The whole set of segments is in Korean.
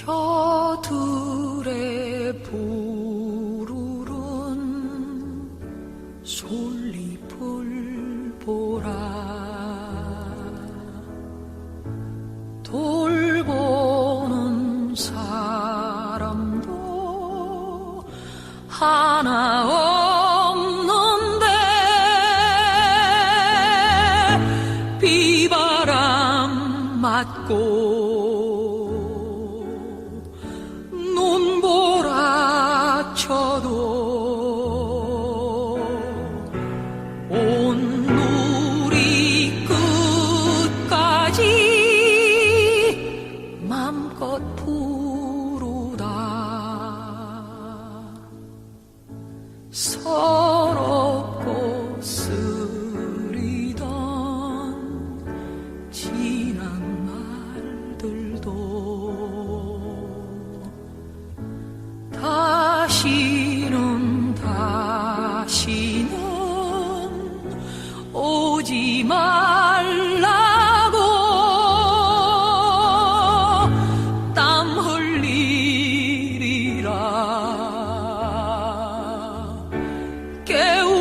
저들의 부르른 솔잎을 보라. 돌보는 사람도 하나 없는데 비바람 맞고 눈보라 쳐도 온 누리 끝까지 맘껏 부르다. 서럽고 쓰리던 지난 말들도 다시는 오지 말라고 땀 흘리리라. 깨우치리라.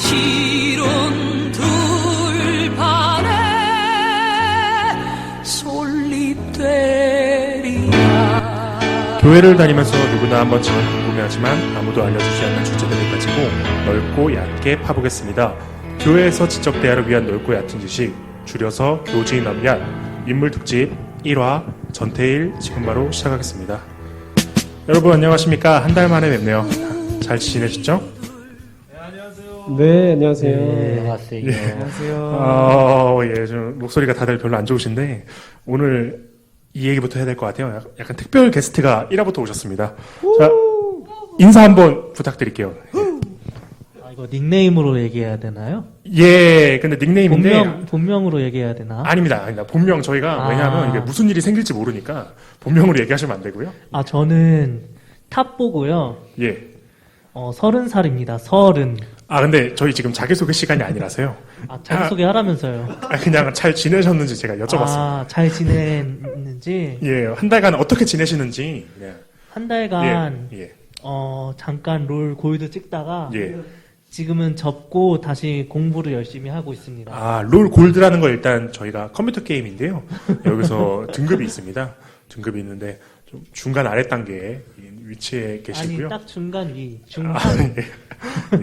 거칠은 들판에 솔잎되리라. 교회를 다니면서 누구나 한 번쯤은 궁금해하지만 아무도 알려주지 않는 주제들을 가지고 넓고 얕게 파보겠습니다. 교회에서 지적 대화를 위한 넓고 얕은 지식, 줄여서 교진 엄얏, 인물특집 1화 전태일 지금 바로 시작하겠습니다. 여러분 안녕하십니까? 한 달 만에 뵙네요. 잘 지내셨죠? 네, 안녕하세요. 네, 안녕하세요. 예. 안녕하세요. 예, 좀 목소리가 다들 별로 안 좋으신데 오늘 이 얘기부터 해야 될 것 같아요. 약간 특별 게스트가 1화부터 오셨습니다. 자, 인사 한번 부탁드릴게요. 이거 닉네임으로 얘기해야 되나요? 예, 근데 닉네임인데 본명으로 얘기해야 되나? 아닙니다. 본명 저희가 왜냐하면 이게 무슨 일이 생길지 모르니까 본명으로 얘기하시면 안 되고요. 저는 탑보고요. 예. 30살입니다. 30. 근데 저희 지금 자기소개 시간이 아니라서요. 자기소개 하라면서요. 그냥 잘 지내셨는지 제가 여쭤봤습니다. 잘 지냈는지. 예, 한 달간 어떻게 지내시는지. 예. 한 달간, 예. 잠깐 롤 골드 찍다가. 예. 지금은 접고 다시 공부를 열심히 하고 있습니다. 롤 골드라는 거 일단 저희가 컴퓨터 게임인데요. 여기서 등급이 있습니다. 등급이 있는데 좀 중간 아래 단계에 위치해 계시고요. 딱 중간 위, 중간.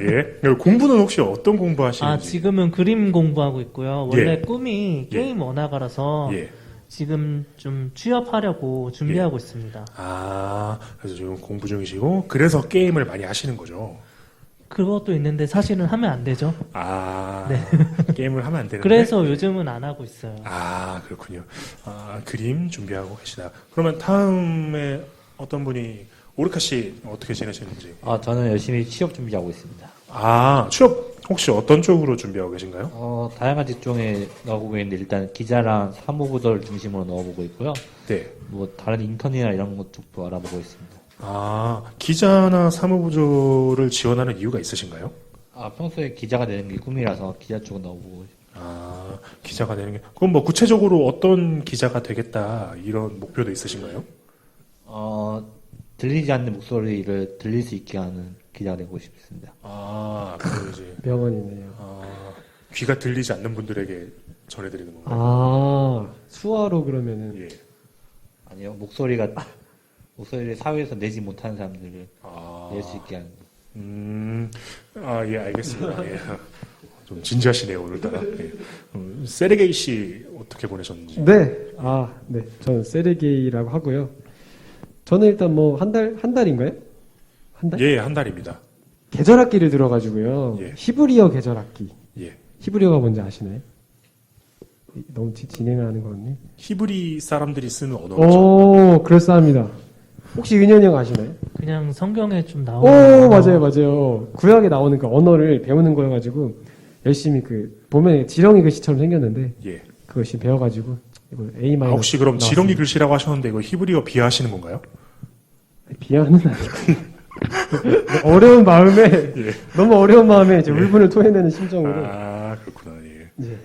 예. 공부는 혹시 어떤 공부 하시는지? 지금은 그림 공부하고 있고요. 원래 예. 꿈이 게임 원화가라서 예. 지금 좀 취업하려고 준비하고 있습니다. 그래서 지금 공부 중이시고 그래서 게임을 많이 하시는 거죠. 그것도 있는데 사실은 하면 안 되죠. 네. 게임을 하면 안 되는데. 그래서 요즘은 안 하고 있어요. 그렇군요. 그림 준비하고 계시다. 그러면 다음에 어떤 분이 오르카 씨 어떻게 지내시는지? 저는 열심히 취업 준비하고 있습니다. 취업 혹시 어떤 쪽으로 준비하고 계신가요? 다양한 직종에 넣어보고 있는데 일단 기자랑 사무부서를 중심으로 넣어보고 있고요. 네. 뭐 다른 인턴이나 이런 것 쪽도 알아보고 있습니다. 기자나 사무부조를 지원하는 이유가 있으신가요? 평소에 기자가 되는 게 꿈이라서 기자 쪽을 넣어보고 있습니다. 기자가 되는 게 그럼 뭐 구체적으로 어떤 기자가 되겠다 이런 목표도 있으신가요? 들리지 않는 목소리를 들릴 수 있게 하는 기자가 되고 싶습니다. 그 이제 명언이네요. 귀가 들리지 않는 분들에게 전해드리는 건가요? 수화로 그러면은. 예. 아니요, 목소리를 사회에서 내지 못하는 사람들을 낼 수 있게 하는. 예, 알겠습니다. 예. 좀 진지하시네요, 오늘따라. 예. 세르게이 씨 어떻게 보내셨는지? 네. 네. 저는 세르게이라고 하고요. 저는 일단 뭐 한 달인가요? 한 달? 예, 한 달입니다. 계절학기를 들어가지고요. 예. 히브리어 계절학기. 예. 히브리어가 뭔지 아시나요? 너무 진행을 하는 거니? 히브리 사람들이 쓰는 언어죠. 그럴싸합니다. 혹시 은현이 형 아시나요? 그냥 성경에 좀 나오는. 맞아요. 구약에 나오는 그 언어를 배우는 거여가지고 열심히 보면 지렁이 글씨처럼 생겼는데 예. 그것이 배워가지고 이거 A 마이너스. 혹시 그럼 나왔습니다. 지렁이 글씨라고 하셨는데 이거 히브리어 비하하시는 건가요? 비하는 아니고 어려운 마음에 예. 너무 어려운 마음에 이제 울분을 토해내는 심정으로. 그렇구나. 예. 예.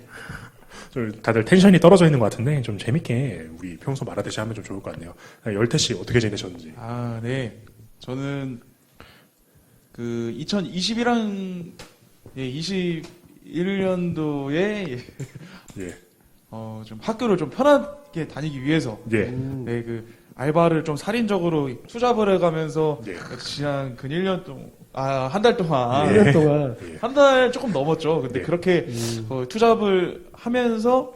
다들 텐션이 떨어져 있는 것 같은데 좀 재밌게 우리 평소 말하듯이 하면 좀 좋을 것 같네요. 열태 씨 어떻게 지내셨는지. 아, 네. 저는 그 2021년 21년도에 예. 좀 학교를 좀 편하게 다니기 위해서 예. 네, 그 알바를 좀 살인적으로 투잡을 해가면서 예. 지난 근 1년 동안 한 달 동안 1년 동안 한 달 조금 넘었죠. 근데 예. 그렇게 투잡을 하면서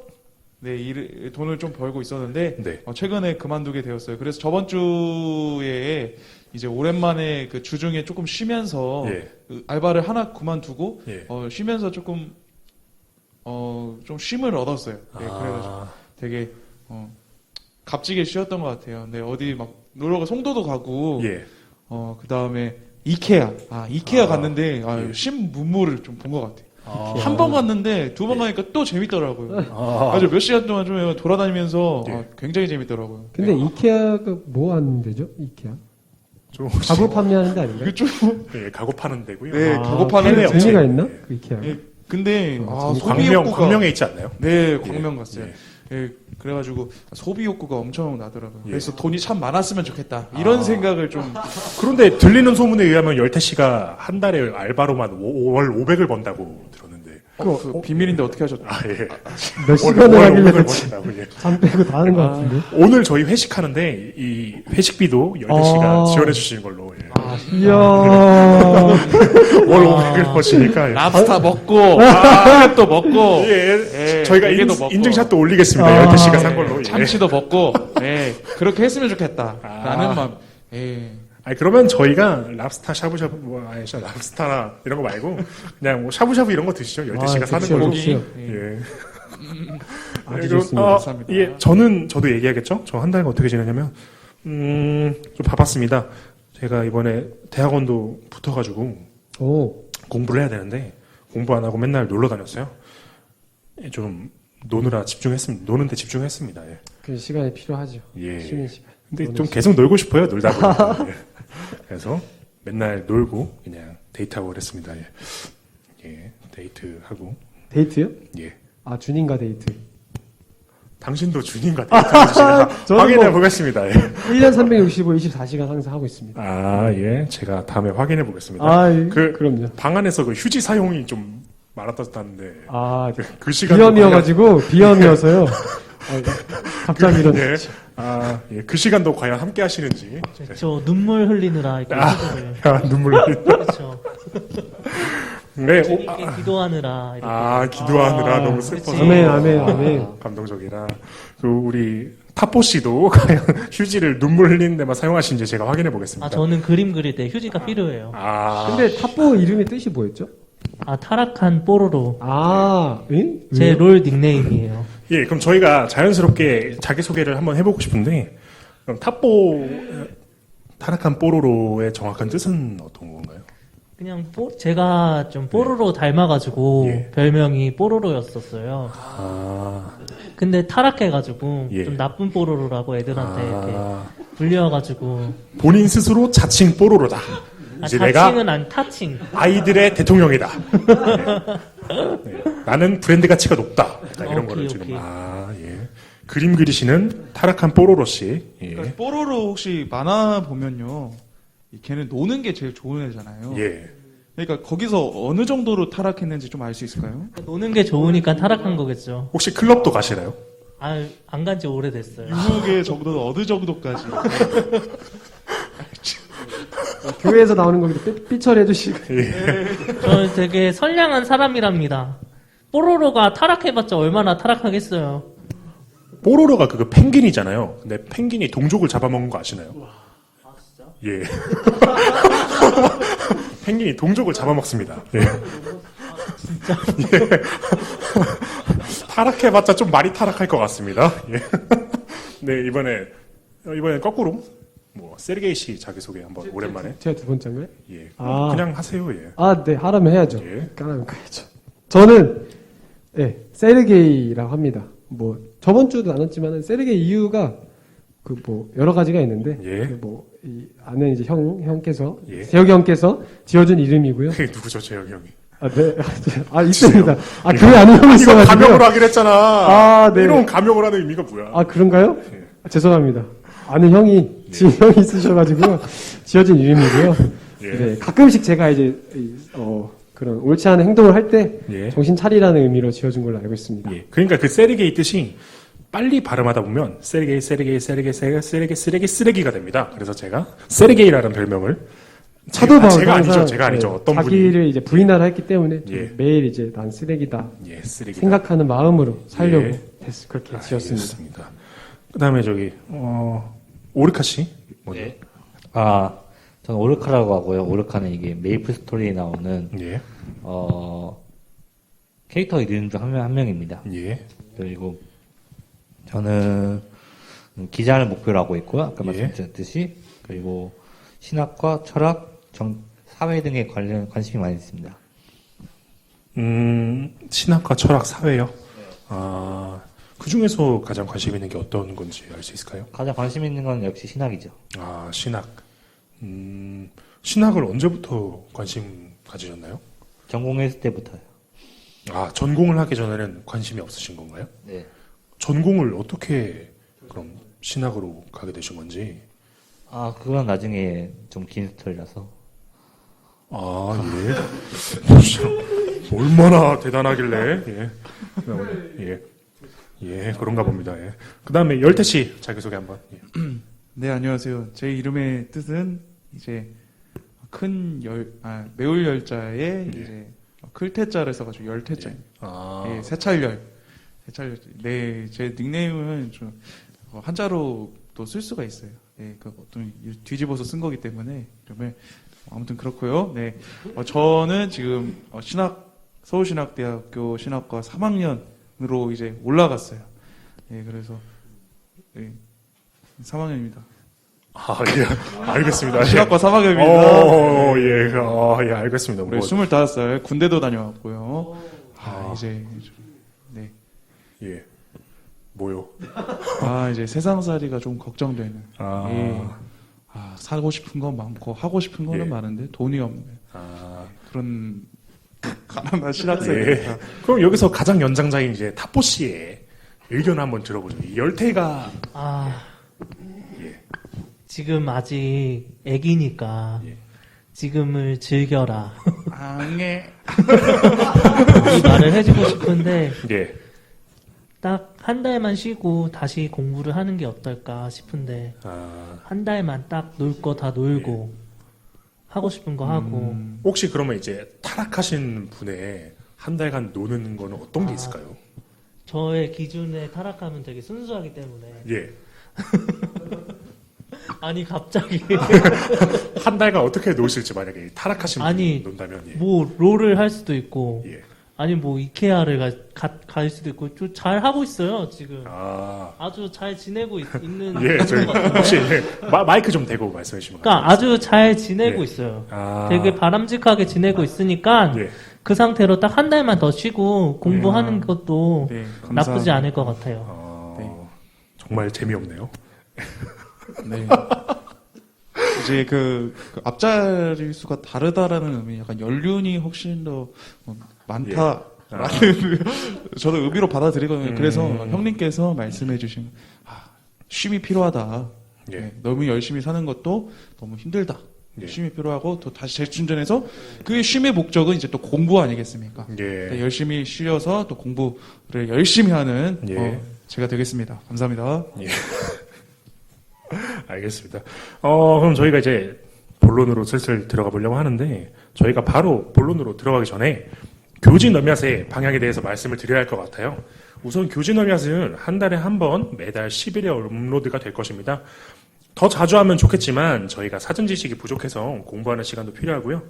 네, 돈을 좀 벌고 있었는데 네. 최근에 그만두게 되었어요. 그래서 저번 주에 이제 오랜만에 그 주중에 조금 쉬면서 예. 그 알바를 하나 그만두고 예. 쉬면서 조금 좀 쉼을 얻었어요. 네, 그래가지고 아, 되게 값지게 쉬었던 것 같아요. 네, 어디 막 놀러가 송도도 가고 예. 그 다음에 이케아 이케아 아, 갔는데 예. 신문물을 좀 본 것 같아요. 아. 한 번 갔는데 두 번 가니까 또 재밌더라고요. 아. 아주 몇 시간 동안 좀 돌아다니면서 예. 굉장히 재밌더라고요. 근데 네. 이케아가 뭐 하는 데죠? 이케아? 좀 혹시- 가구 판매하는 데 아닌가요? 이게 좀 예, 가구 파는 데고요. 네, 아, 가구 파는 그 업체. 재미가 있나? 예. 그 이케아. 예, 근데 소비 광명 욕구가 광명에 있지 않나요? 네, 광명 갔어요. 예. 예, 그래가지고 소비 욕구가 엄청 나더라고요. 예. 그래서 돈이 참 많았으면 좋겠다 이런 생각을 좀 그런데 들리는 소문에 의하면 열태 씨가 한 달에 알바로만 월 500을 번다고 들었는데. 그 비밀인데 어떻게 하셨죠? 아 예. 몇 시간을 월 하길래 500을 버신다고. 예. 잠 빼고 다 하는 것 같은데. 오늘 저희 회식하는데 이 회식비도 열태 씨가 아. 지원해 주시는 걸로. 예. 이야. 월 500을 버시니까. 예. 랍스타 먹고 또 먹고 예, 예, 저희가 대게도 먹고. 인증샷도 올리겠습니다. 아. 열태 씨가 산 걸로. 예. 참치도 먹고 네, 그렇게 했으면 좋겠다라는 아. 마음. 예. 아니 그러면 저희가 랍스타 샤브샤브 아니 랍스타나 이런 거 말고 그냥 뭐 샤브샤브 이런 거 드시죠. 열태 씨가 사는 좋지요, 걸로. 좋지요. 예. 아주 그리고, 좋습니다. 감사합니다. 예, 저도 얘기하겠죠. 저 한 달간 어떻게 지내냐면 좀 바빴습니다. 제가 이번에 대학원도 붙어가지고 오. 공부를 해야 되는데 공부 안 하고 맨날 놀러 다녔어요. 예, 좀 노느라 집중했습니다. 노는데 집중했습니다. 예. 그 시간이 필요하죠. 예. 쉬는 시간. 근데 노는 좀 시간. 계속 놀고 싶어요. 놀다 보니까. 예. 그래서 맨날 놀고 그냥 데이트하고 그랬습니다. 예. 예, 데이트하고 데이트요? 예. 아, 준인과 데이트. 당신도 주님과 데이트하시나 저는 확인해 뭐- 보겠습니다. 예. 1년 365, 24시간 항상 하고 있습니다. 아, 예. 제가 다음에 확인해 보겠습니다. 아, 그럼요. 그, 방 안에서 그 휴지 사용이 좀 많았다는데 아, 그 시간 비염이어가지고, 비염이어서요. 갑자기 이런. 예. 아, 예. 그 시간도 과연 함께 하시는지. 저 눈물 흘리느라 이렇게 해주고요. 아, 눈물 흘리. 그렇죠. 네. 주님께 기도하느라 이렇게. 기도하느라 너무 슬퍼서. 그치. 아멘, 아멘, 아멘. 감동적이라. 그 우리 타포 씨도 과연 휴지를 눈물 흘리는 데만 사용하시는지 제가 확인해 보겠습니다. 아 저는 그림 그릴 때 휴지가 필요해요. 아, 근데 탑보 이름의 뜻이 뭐였죠? 아 타락한 뽀로로 아, 응? 제 롤 닉네임이에요. 예, 그럼 저희가 자연스럽게 자기소개를 한번 해보고 싶은데, 그럼 타락한 뽀로로의 정확한 뜻은 어떤 건가요? 그냥 제가 좀 뽀로로 닮아가지고 예. 별명이 뽀로로였었어요. 아, 근데 타락해가지고 예. 좀 나쁜 뽀로로라고 애들한테 이렇게 아, 불려가지고 본인 스스로 자칭 뽀로로다. 이제 내가 자칭은 안 타칭. 아이들의 대통령이다. 네. 나는 브랜드 가치가 높다. 약간 이런 오케이, 거를 지금. 오케이. 아, 예. 그림 그리시는 타락한 뽀로로 씨. 예. 그러니까 뽀로로 혹시 만화 보면요, 걔는 노는 게 제일 좋은 애잖아요. 예. 그러니까 거기서 어느 정도로 타락했는지 좀 알 수 있을까요? 노는 게 좋으니까 타락한 거겠죠. 혹시 클럽도 가시나요? 아, 안 간 지 오래됐어요. 유혹의 정도는 어느 정도까지? 교회에서 나오는 거기도 삐처리 해주시고. 저는 되게 선량한 사람이랍니다. 뽀로로가 타락해봤자 얼마나 타락하겠어요. 뽀로로가 그거 펭귄이잖아요. 근데 펭귄이 동족을 잡아먹은 거 아시나요? 아, 진짜? 예. 펭귄이 동족을 잡아먹습니다. 예. 진짜? 예. 타락해봤자 좀 많이 타락할 것 같습니다. 예. 네, 이번에 거꾸로, 세르게이 씨 자기소개 한번 오랜만에. 제가 두 번째인가요? 예. 아. 그냥 하세요, 예. 아, 네, 하라면 해야죠. 예. 까라면 가야죠. 저는, 예, 세르게이라고 합니다. 저번 주도 나눴지만은, 세르게이 이유가, 여러 가지가 있는데, 예. 이 아는 이제 형께서, 예. 재혁이 형께서 지어준 이름이고요. 그게 누구죠, 재혁이 형이? 네. 있습니다. 그게 아닌 형이 이거 있어가지고요. 감형으로 하기로 했잖아. 아, 네. 이런 감형을 하는 의미가 뭐야? 그런가요? 예. 죄송합니다. 아는 형이, 지은 형이 있으셔가지고요. 지어진 이름이고요. 예. 네. 가끔씩 제가 이제, 그런 옳지 않은 행동을 할 때, 예. 정신 차리라는 의미로 지어준 걸로 알고 있습니다. 예. 그러니까 그 세르게이 뜻이 빨리 발음하다 보면 쓰레기가 됩니다. 그래서 제가 세르게이라는 별명을 사도 바울도 제가 아니죠. 항상, 제가 아니죠. 네, 어떤 자기를 분이 이제 부인하라 했기 때문에 좀 예. 매일 이제 난 쓰레기다 쓰레기다. 생각하는 마음으로 살려고 예. 그렇게 지었습니다. 알겠습니다. 그다음에 저기 오르카 씨. 뭐죠? 네. 저는 오르카라고 하고요. 오르카는 이게 메이플 스토리에 나오는 예. 캐릭터 이름 중 한 명입니다. 예. 그리고 저는 기자를 목표로 하고 있고요. 아까 예. 말씀드렸듯이 그리고 신학과, 철학, 사회 등에 관심이 많이 있습니다. 신학과 철학 사회요. 그 중에서 가장 관심 있는 게 어떤 건지 알 수 있을까요? 가장 관심 있는 건 역시 신학이죠. 신학. 신학을 언제부터 관심 가지셨나요? 전공했을 때부터요. 전공을 하기 전에는 관심이 없으신 건가요? 네. 전공을 어떻게 그럼 신학으로 가게 되신 건지? 그건 나중에 좀 긴 스토리라서. 예. 얼마나 대단하길래, 그런가 봅니다. 예. 그 다음에 열태 씨 자기소개 한번. 예. 네, 안녕하세요. 제 이름의 뜻은 이제 매울 열자에 이제 클태자를 써가지고 열태자입니다. 예, 세찰열. 네, 제 닉네임은 좀 한자로도 쓸 수가 있어요. 예, 좀 뒤집어서 쓴 거기 때문에 그러면 아무튼 그렇고요. 네, 저는 지금 서울신학대학교 신학과 3학년으로 이제 올라갔어요. 예, 그래서 3학년입니다. 예, 알겠습니다. 신학과 3학년입니다. 예, 알겠습니다. 우리 25살 군대도 다녀왔고요. 이제 네. 예. 뭐요? 이제 세상살이가 좀 걱정되는. 예. 사고 싶은 건 많고 하고 싶은 거는 예. 많은데 돈이 없는 그런 가난한 신학생입니다. 그럼 여기서 가장 연장자인 이제 타포 씨의 의견 한번 들어보죠. 이 열태가 지금 아직 애기니까 지금을 즐겨라. 이 말을 해주고 싶은데 예. 딱 한 달만 쉬고 다시 공부를 하는 게 어떨까 싶은데 한 달만 딱 놀 거 다 놀고 하고 싶은 거 하고 혹시 그러면 이제 타락하신 분의 한 달간 노는 거는 어떤 게 있을까요? 저의 기준에 타락하면 되게 순수하기 때문에 예. 아니 갑자기 한 달간 어떻게 노실지 만약에 타락하신 분이 논다면 뭐 롤을 할 수도 있고 예. 아니 뭐 이케아를 갈 수도 있고 좀 잘 하고 있어요 지금. 아주 잘 지내고 있는. 예, 저희 혹시 마이크 좀 대고 말씀해 주시면. 그러니까 아주 잘 지내고 있어요. 되게 바람직하게 지내고 있으니까 그 상태로 딱 한 달만 더 쉬고 공부하는 것도 나쁘지 않을 것 같아요. 정말 재미없네요. 네. 이제 그 앞자리 수가 다르다라는 의미, 약간 연륜이 훨씬 더 많다. 라는 저도 의미로 받아들이거든요. 그래서 형님께서 말씀해주신 쉼이 필요하다. 네, 너무 열심히 사는 것도 너무 힘들다. 쉼이 필요하고 또 다시 재충전해서 그 쉼의 목적은 이제 또 공부 아니겠습니까? 네, 열심히 쉬어서 또 공부를 열심히 하는 제가 되겠습니다. 감사합니다. 알겠습니다. 그럼 저희가 이제 본론으로 슬슬 들어가 보려고 하는데 저희가 바로 본론으로 들어가기 전에 교진 어미앗의 방향에 대해서 말씀을 드려야 할 것 같아요. 우선 교진 어미앗은 한 달에 한 번 매달 10일에 업로드가 될 것입니다. 더 자주 하면 좋겠지만 저희가 사전 지식이 부족해서 공부하는 시간도 필요하고요.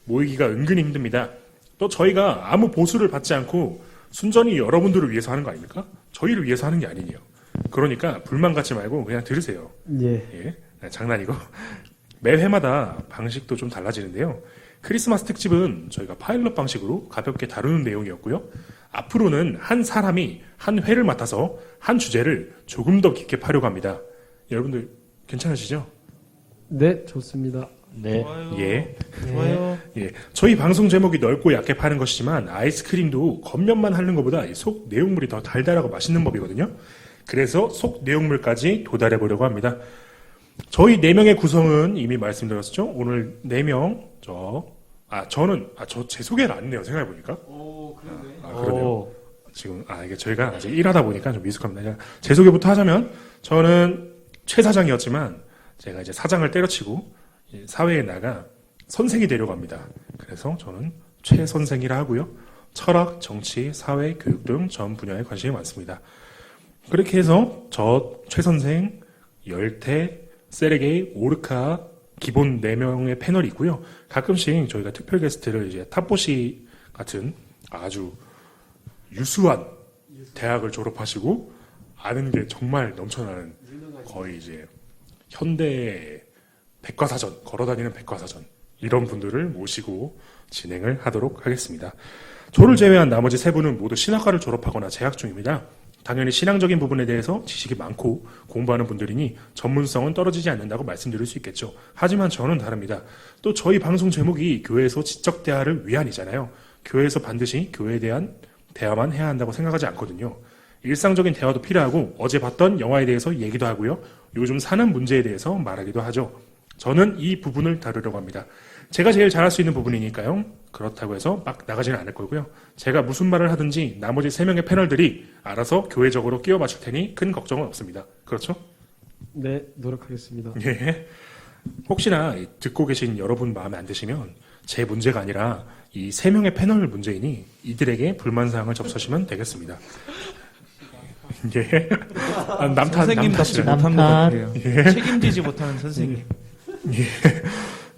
모이기가 은근히 힘듭니다. 또 저희가 아무 보수를 받지 않고 순전히 여러분들을 위해서 하는 거 아닙니까? 저희를 위해서 하는 게 아니에요. 그러니까 불만 갖지 말고 그냥 들으세요. 예, 장난이고. 매 회마다 방식도 좀 달라지는데요. 크리스마스 특집은 저희가 파일럿 방식으로 가볍게 다루는 내용이었고요. 앞으로는 한 사람이 한 회를 맡아서 한 주제를 조금 더 깊게 파려고 합니다. 여러분들 괜찮으시죠? 네, 좋습니다. 네. 예. 좋아요. 예. 저희 방송 제목이 넓고 얇게 파는 것이지만 아이스크림도 겉면만 하는 것보다 이 속 내용물이 더 달달하고 맛있는 법이거든요. 그래서 속 내용물까지 도달해 보려고 합니다. 저희 4명의 구성은 이미 말씀드렸죠. 오늘 4명 제 소개를 안 했네요. 생각해보니까. 그러네요. 지금, 이게 저희가 아직 일하다 보니까 좀 미숙합니다. 제 소개부터 하자면, 저는 최 사장이었지만, 제가 이제 사장을 때려치고, 사회에 나가 선생이 되려고 합니다. 그래서 저는 최 선생이라 하고요. 철학, 정치, 사회, 교육 등 전 분야에 관심이 많습니다. 그렇게 해서 최 선생, 열태, 세르게이, 오르카 기본 4명의 패널이 있고요. 가끔씩 저희가 특별 게스트를 이제 탑보시 같은 아주 유수한 대학을 졸업하시고 아는 게 정말 넘쳐나는 거의 이제 현대 백과사전, 걸어다니는 백과사전 이런 분들을 모시고 진행을 하도록 하겠습니다. 저를 제외한 나머지 3분은 모두 신학과를 졸업하거나 재학 중입니다. 당연히 신앙적인 부분에 대해서 지식이 많고 공부하는 분들이니 전문성은 떨어지지 않는다고 말씀드릴 수 있겠죠. 하지만 저는 다릅니다. 또 저희 방송 제목이 교회에서 지적 대화를 위한이잖아요. 교회에서 반드시 교회에 대한 대화만 해야 한다고 생각하지 않거든요. 일상적인 대화도 필요하고 어제 봤던 영화에 대해서 얘기도 하고요. 요즘 사는 문제에 대해서 말하기도 하죠. 저는 이 부분을 다루려고 합니다. 제가 제일 잘할 수 있는 부분이니까요. 그렇다고 해서 막 나가지는 않을 거고요. 제가 무슨 말을 하든지 나머지 3명의 패널들이 알아서 교회적으로 끼워 맞출 테니 큰 걱정은 없습니다. 그렇죠? 네, 노력하겠습니다. 예. 혹시나 듣고 계신 여러분 마음에 안 드시면 제 문제가 아니라 이 3명의 패널 문제이니 이들에게 불만사항을 접수하시면 되겠습니다. 예. 선생님답지 못한 것 같아요. 책임지지 못하는 선생님. 예.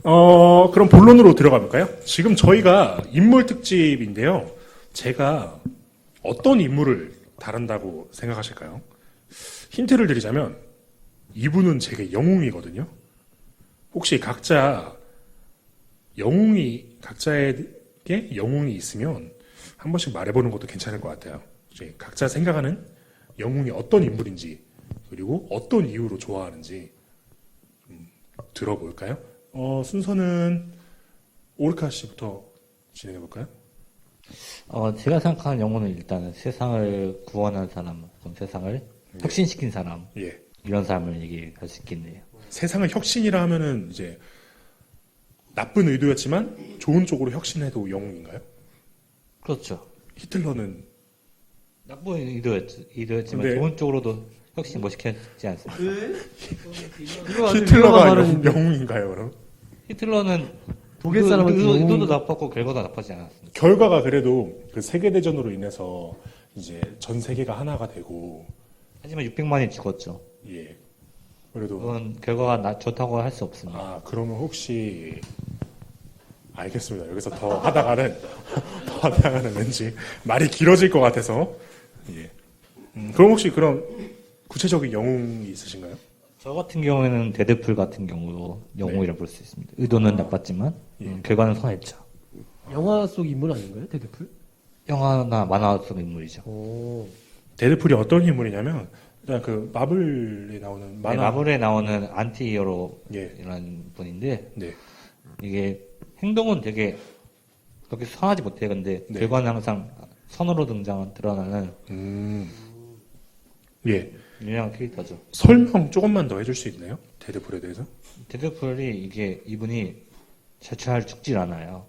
그럼 본론으로 들어가볼까요? 지금 저희가 인물 특집인데요. 제가 어떤 인물을 다룬다고 생각하실까요? 힌트를 드리자면 이분은 제게 영웅이거든요. 혹시 각자에게 영웅이 있으면 한 번씩 말해보는 것도 괜찮을 것 같아요. 이제 각자 생각하는 영웅이 어떤 인물인지 그리고 어떤 이유로 좋아하는지 들어볼까요? 순서는 오르카 씨부터 진행해 볼까요? 제가 생각하는 영혼은 일단은 세상을 구원한 사람, 세상을 혁신시킨 사람, 예. 이런 사람을 얘기할 수 있겠네요. 세상을 혁신이라 하면은 이제 나쁜 의도였지만 좋은 쪽으로 혁신해도 영웅인가요? 그렇죠. 히틀러는 나쁜 의도였지만 근데- 좋은 쪽으로도 혁신 못 시켰지 않습니까? 히틀러가 발언인데. 영웅인가요, 그럼? 히틀러는 독일 사람한테 의도도 나빴고 결과도 나쁘지 않았습니다. 결과가 그래도 그 세계대전으로 인해서 이제 전 세계가 하나가 되고, 하지만 600만이 죽었죠. 예. 그래도, 그건 결과가 좋다고 할 수 없습니다. 그러면 혹시, 알겠습니다. 여기서 더 하다가는 왠지 말이 길어질 것 같아서, 예. 그럼 혹시 그런 구체적인 영웅이 있으신가요? 저 같은 경우에는 데드풀 같은 경우로 영웅이라 볼 수 있습니다. 의도는 나빴지만 예. 결과는 선했죠. 영화 속 인물 아닌가요, 데드풀? 영화나 만화 속 인물이죠. 오. 데드풀이 어떤 인물이냐면, 일단 그 마블에 나오는 네, 마블에 나오는 안티 히어로라는 예. 분인데 네. 이게 행동은 되게 그렇게 선하지 못해요. 근데 네. 결과는 항상 선으로 드러나는 예. 유명한 캐릭터죠. 설명 조금만 더 해줄 수 있나요? 데드풀에 대해서? 데드풀이 이분이 잘 죽질 않아요.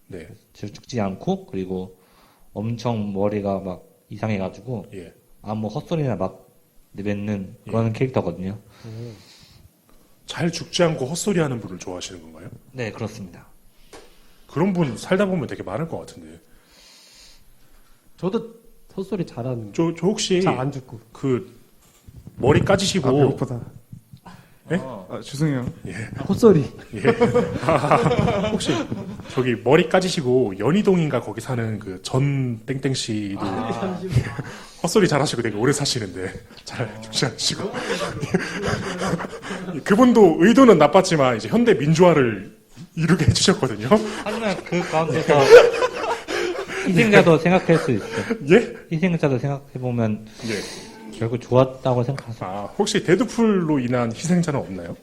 네. 잘 죽지 않고 그리고 엄청 머리가 막 이상해가지고 예. 아무 헛소리나 막 내뱉는 그런 캐릭터거든요. 잘 죽지 않고 헛소리 하는 분을 좋아하시는 건가요? 네, 그렇습니다. 그런 분 살다 보면 되게 많을 것 같은데. 저도 헛소리 잘하는. 저 혹시 잘 안 죽고. 그 머리 까지시고 배고프다. 예? 죄송해요. 헛소리. 혹시 저기 머리 까지시고 연희동인가 거기 사는 그 전 땡땡 씨도 헛소리 잘하시고 되게 오래 사시는데 잘 죽지 않으시고 그분도 의도는 나빴지만 이제 현대 민주화를 이루게 해주셨거든요. 하지만 그 가운데서 희생자도 생각할 수 있어요. 예? 희생자도 생각해보면 예. 결국 좋았다고 생각하세요. 혹시 데드풀로 인한 희생자는 없나요?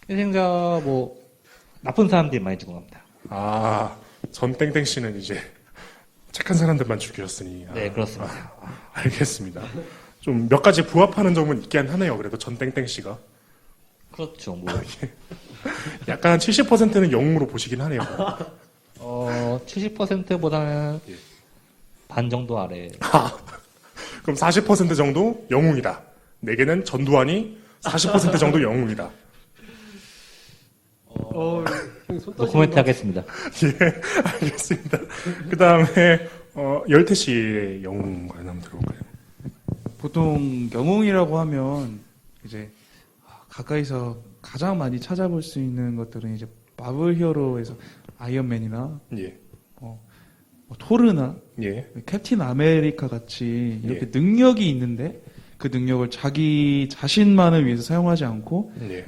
희생자 나쁜 사람들이 많이 죽어갑니다. 아, 전땡땡 씨는 이제 착한 사람들만 죽였으니. 네, 그렇습니다. 알겠습니다. 좀 몇 가지 부합하는 점은 있긴 하네요. 그래도 전땡땡 씨가. 그렇죠. 뭐 약간 70%는 영웅으로 보시긴 하네요. 70%보다는 예. 반 정도 아래. 그럼 40% 정도 영웅이다. 내게는 전두환이 40% 정도 영웅이다. 노 코멘트 하겠습니다. 예, 알겠습니다. 그 다음에, 열태 씨의 영웅 관련 한번 들어볼까요? 보통 영웅이라고 하면 이제 가까이서 가장 많이 찾아볼 수 있는 것들은 이제 마블 히어로에서 아이언맨이나 예. 토르나 예. 캡틴 아메리카 같이 이렇게 예. 능력이 있는데 그 능력을 자기 자신만을 위해서 사용하지 않고 예.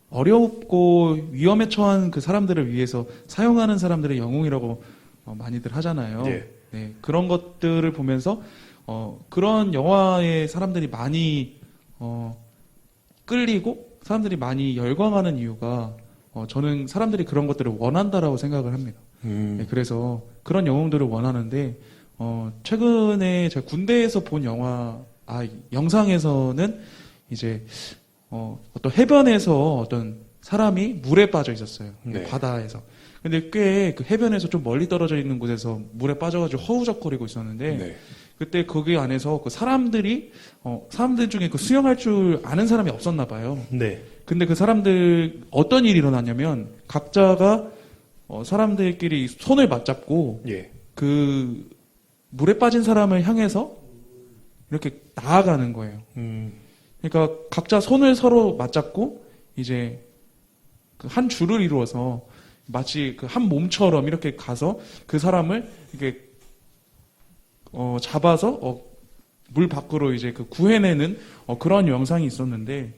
어렵고 위험에 처한 그 사람들을 위해서 사용하는 사람들의 영웅이라고 많이들 하잖아요. 예. 네, 그런 것들을 보면서 그런 영화에 사람들이 많이 끌리고 사람들이 많이 열광하는 이유가 저는 사람들이 그런 것들을 원한다라고 생각을 합니다. 네, 그래서 그런 영웅들을 원하는데 최근에 제가 군대에서 본 영상에서는 이제 어떤 해변에서 어떤 사람이 물에 빠져 있었어요. 네. 바다에서. 근데 꽤 그 해변에서 좀 멀리 떨어져 있는 곳에서 물에 빠져가지고 허우적거리고 있었는데 네. 그때 거기 안에서 그 사람들 중에 그 수영할 줄 아는 사람이 없었나 봐요. 네. 근데 그 사람들 어떤 일이 일어나냐면 각자가 사람들끼리 손을 맞잡고 예. 그 물에 빠진 사람을 향해서 이렇게 나아가는 거예요. 그러니까 각자 손을 서로 맞잡고 이제 그 한 줄을 이루어서 마치 그 한 몸처럼 이렇게 가서 그 사람을 이렇게 잡아서 물 밖으로 이제 그 구해내는 그런 영상이 있었는데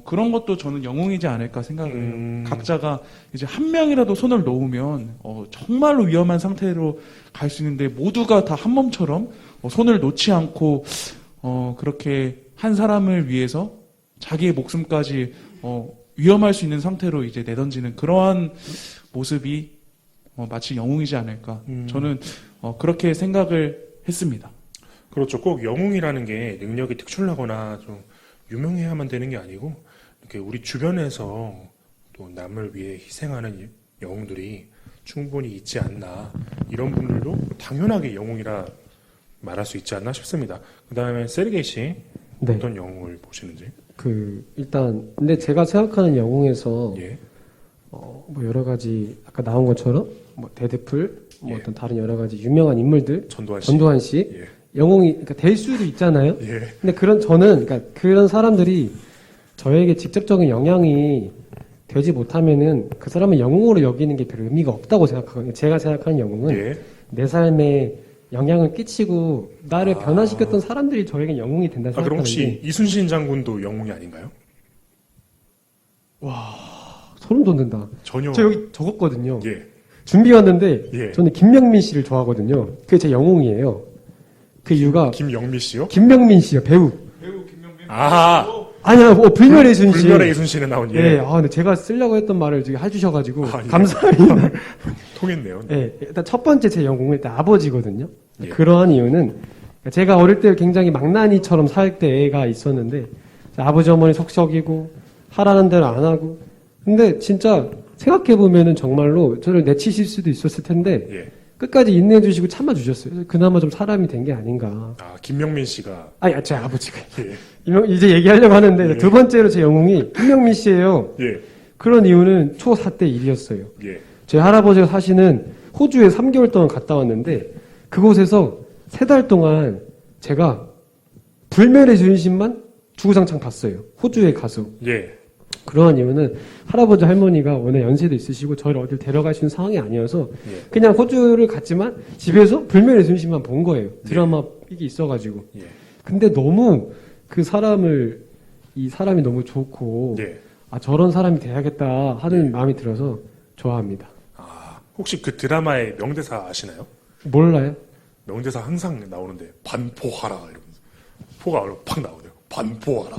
그런 것도 저는 영웅이지 않을까 생각을 해요. 각자가 이제 한 명이라도 손을 놓으면 정말로 위험한 상태로 갈 수 있는데 모두가 다 한 몸처럼 손을 놓지 않고 그렇게 한 사람을 위해서 자기의 목숨까지 위험할 수 있는 상태로 이제 내던지는 그러한 모습이 마치 영웅이지 않을까. 저는 그렇게 생각을 했습니다. 그렇죠. 꼭 영웅이라는 게 능력이 특출나거나 좀 유명해야만 되는 게 아니고 이렇게 우리 주변에서 또 남을 위해 희생하는 영웅들이 충분히 있지 않나. 이런 분들도 당연하게 영웅이라 말할 수 있지 않나 싶습니다. 그 다음에 세르게이 씨 네. 어떤 영웅을 보시는지? 일단 근데 제가 생각하는 영웅에서 예. 뭐 여러 가지 아까 나온 것처럼 뭐 데드풀, 뭐 예. 어떤 다른 여러 가지 유명한 인물들, 전두환 씨. 씨, 예. 영웅이 그러니까 될 수도 있잖아요. 예. 근데 저는 그러니까 그런 사람들이 저에게 직접적인 영향이 되지 못하면은 그 사람을 영웅으로 여기는 게 별 의미가 없다고 생각하거든요. 제가 생각하는 영웅은 예. 내 삶에 영향을 끼치고 나를 변화시켰던 사람들이 저에게 영웅이 된다 그럼 생각하는데 혹시 이순신 장군도 영웅이 아닌가요? 소름 돋는다. 전혀. 저 여기 적었거든요. 예. 준비 왔는데 예. 저는 김명민 씨를 좋아하거든요. 그게 제 영웅이에요. 그 이유가 김영미 씨요? 김명민 씨요, 배우. 아, 아니야, 불멸의 이순신. 불멸의 이순신에 나온 예, 근데 제가 쓰려고 했던 말을 지금 해주셔가지고 예. 감사합니다. 통했네요. 예, 일단 첫 번째 제 영웅은 일단 아버지거든요. 예. 그러한 이유는 제가 어릴 때 굉장히 망나니처럼 살 때가 있었는데 아버지 어머니 속썩이고 하라는 대로 안 하고 근데 진짜 생각해 보면은 정말로 저를 내치실 수도 있었을 텐데 예. 끝까지 인내해 주시고 참아 주셨어요. 그나마 좀 사람이 된 게 아닌가. 김명민 씨가 아니, 제 아버지가 예. 이제 얘기하려고 하는데 예. 두 번째로 제 영웅이 김명민 씨예요. 예. 그런 이유는 초4 때 일이었어요. 예. 제 할아버지가 사시는 호주에 3개월 동안 갔다 왔는데 그곳에서 3달 동안 제가 불멸의 준신만 주구장창 봤어요. 호주에 가서. 예. 그러한 이유는 할아버지 할머니가 워낙 연세도 있으시고 저를 어딜 데려갈 수 있는 상황이 아니어서 예. 그냥 호주를 갔지만 집에서 불멸의 준신만 본 거예요. 드라마 이게 있어가지고. 예. 근데 너무 이 사람이 너무 좋고 예. 저런 사람이 돼야겠다 하는 마음이 들어서 좋아합니다. 혹시 그 드라마의 명대사 아시나요? 몰라요? 명대사 항상 나오는데 반포하라 이러면서 포가 팍 나오네요. 반포하라.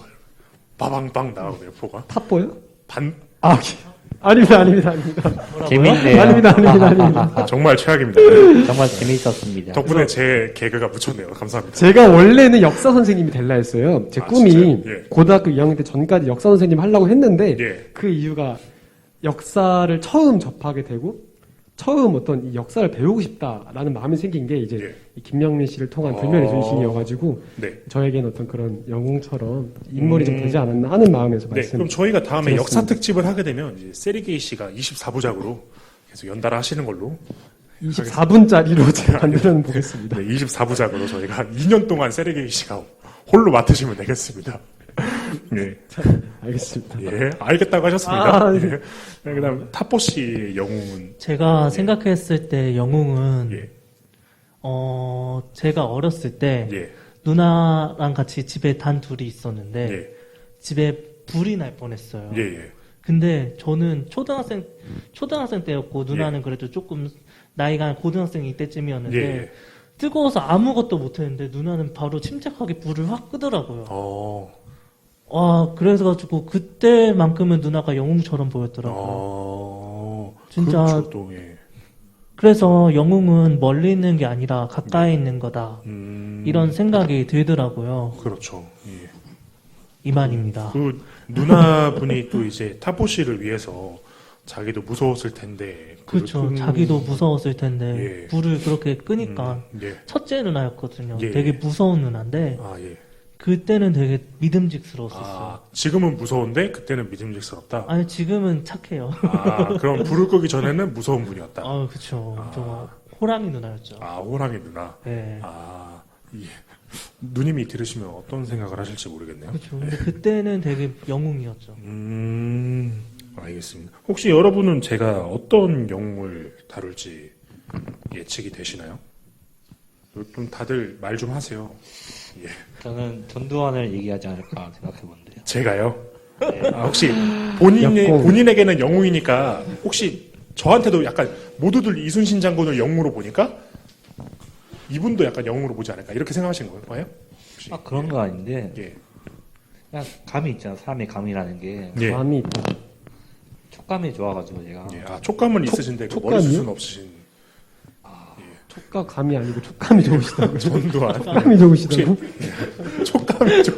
빠방빵 나오네요. 포가. 탑보요? 반 아, 아닙니다, 아닙니다, 아닙니다. 재밌네요. 아닙니다. 정말 최악입니다. 정말 재미있었습니다. 덕분에 제 개그가 묻혔네요. 감사합니다. 제가 원래는 역사 선생님이 될라 했어요. 제 꿈이 진짜요? 예. 고등학교 2학년 때 전까지 역사 선생님 하려고 했는데 예. 그 이유가 역사를 처음 접하게 되고 처음 어떤 이 역사를 배우고 싶다라는 마음이 생긴 게 이제 예. 이 김영민 씨를 통한 불멸의 전신이어가지고 네. 저에게는 어떤 그런 영웅처럼 인물이 좀 되지 않았나 하는 마음에서 네, 말씀. 그럼 저희가 다음에 드렸습니다. 역사 특집을 하게 되면 이제 세리게이 씨가 24부작으로 계속 연달아 하시는 걸로 24분짜리로 제가 만들어 보겠습니다. 네, 24부작으로 저희가 2년 동안 세리게이 씨가 홀로 맡으시면 되겠습니다. 네, 알겠습니다. 예, 알겠다고 하셨습니다. 아, 네. 네, 그다음 타포 씨의 영웅은 제가 생각했을 때 영웅은 예, 제가 어렸을 때 예, 누나랑 같이 집에 단 둘이 있었는데 예, 집에 불이 날 뻔했어요. 예, 예. 근데 저는 초등학생 때였고 누나는 그래도 조금 나이가 한 고등학생 이때쯤이었는데 예. 뜨거워서 아무것도 못했는데 누나는 바로 침착하게 불을 확 끄더라고요. 그래가지고 그때만큼은 누나가 영웅처럼 보였더라고요. 진짜. 그렇죠, 또, 예. 그래서 영웅은 멀리 있는 게 아니라 가까이 있는 거다. 이런 생각이 들더라고요. 그렇죠. 예. 이만입니다. 그 누나분이 또 이제 타포 씨를 위해서 자기도 무서웠을 텐데. 그렇죠. 자기도 무서웠을 텐데 예. 불을 그렇게 끄니까 예. 첫째 누나였거든요. 예. 되게 무서운 누나인데 아, 예. 그때는 되게 믿음직스러웠었어요. 아, 지금은 무서운데 그때는 믿음직스럽다. 아니 지금은 착해요. 아, 그럼 불을 끄기 전에는 무서운 분이었다. 아, 그렇죠. 좀 호랑이 누나였죠. 아, 호랑이 누나. 네. 아, 예. 누님이 들으시면 어떤 생각을 하실지 모르겠네요. 그렇죠. 근데 그때는 되게 영웅이었죠. 알겠습니다. 혹시 여러분은 제가 어떤 영웅을 다룰지 예측이 되시나요? 좀 다들 말 좀 하세요. 예. 저는 전두환을 얘기하지 않을까 생각해본데요. 제가요? 네. 아, 혹시 본인의, 역공. 본인에게는 영웅이니까 혹시 저한테도 약간 모두들 이순신 장군을 영웅으로 보니까 이분도 약간 영웅으로 보지 않을까 이렇게 생각하신 거예요? 혹시? 그런 거 아닌데 예. 그냥 감이 있잖아. 사람의 감이라는 게 예. 감이 있다. 촉감이 좋아가지고 제가 예. 아, 촉감은 있으신데 그 촉감이요? 머리숱은 없으신 촉감 감이 아니고 촉감이 좋으시다고요. 전두환. 촉감이 좋으시다고? 촉감이 좀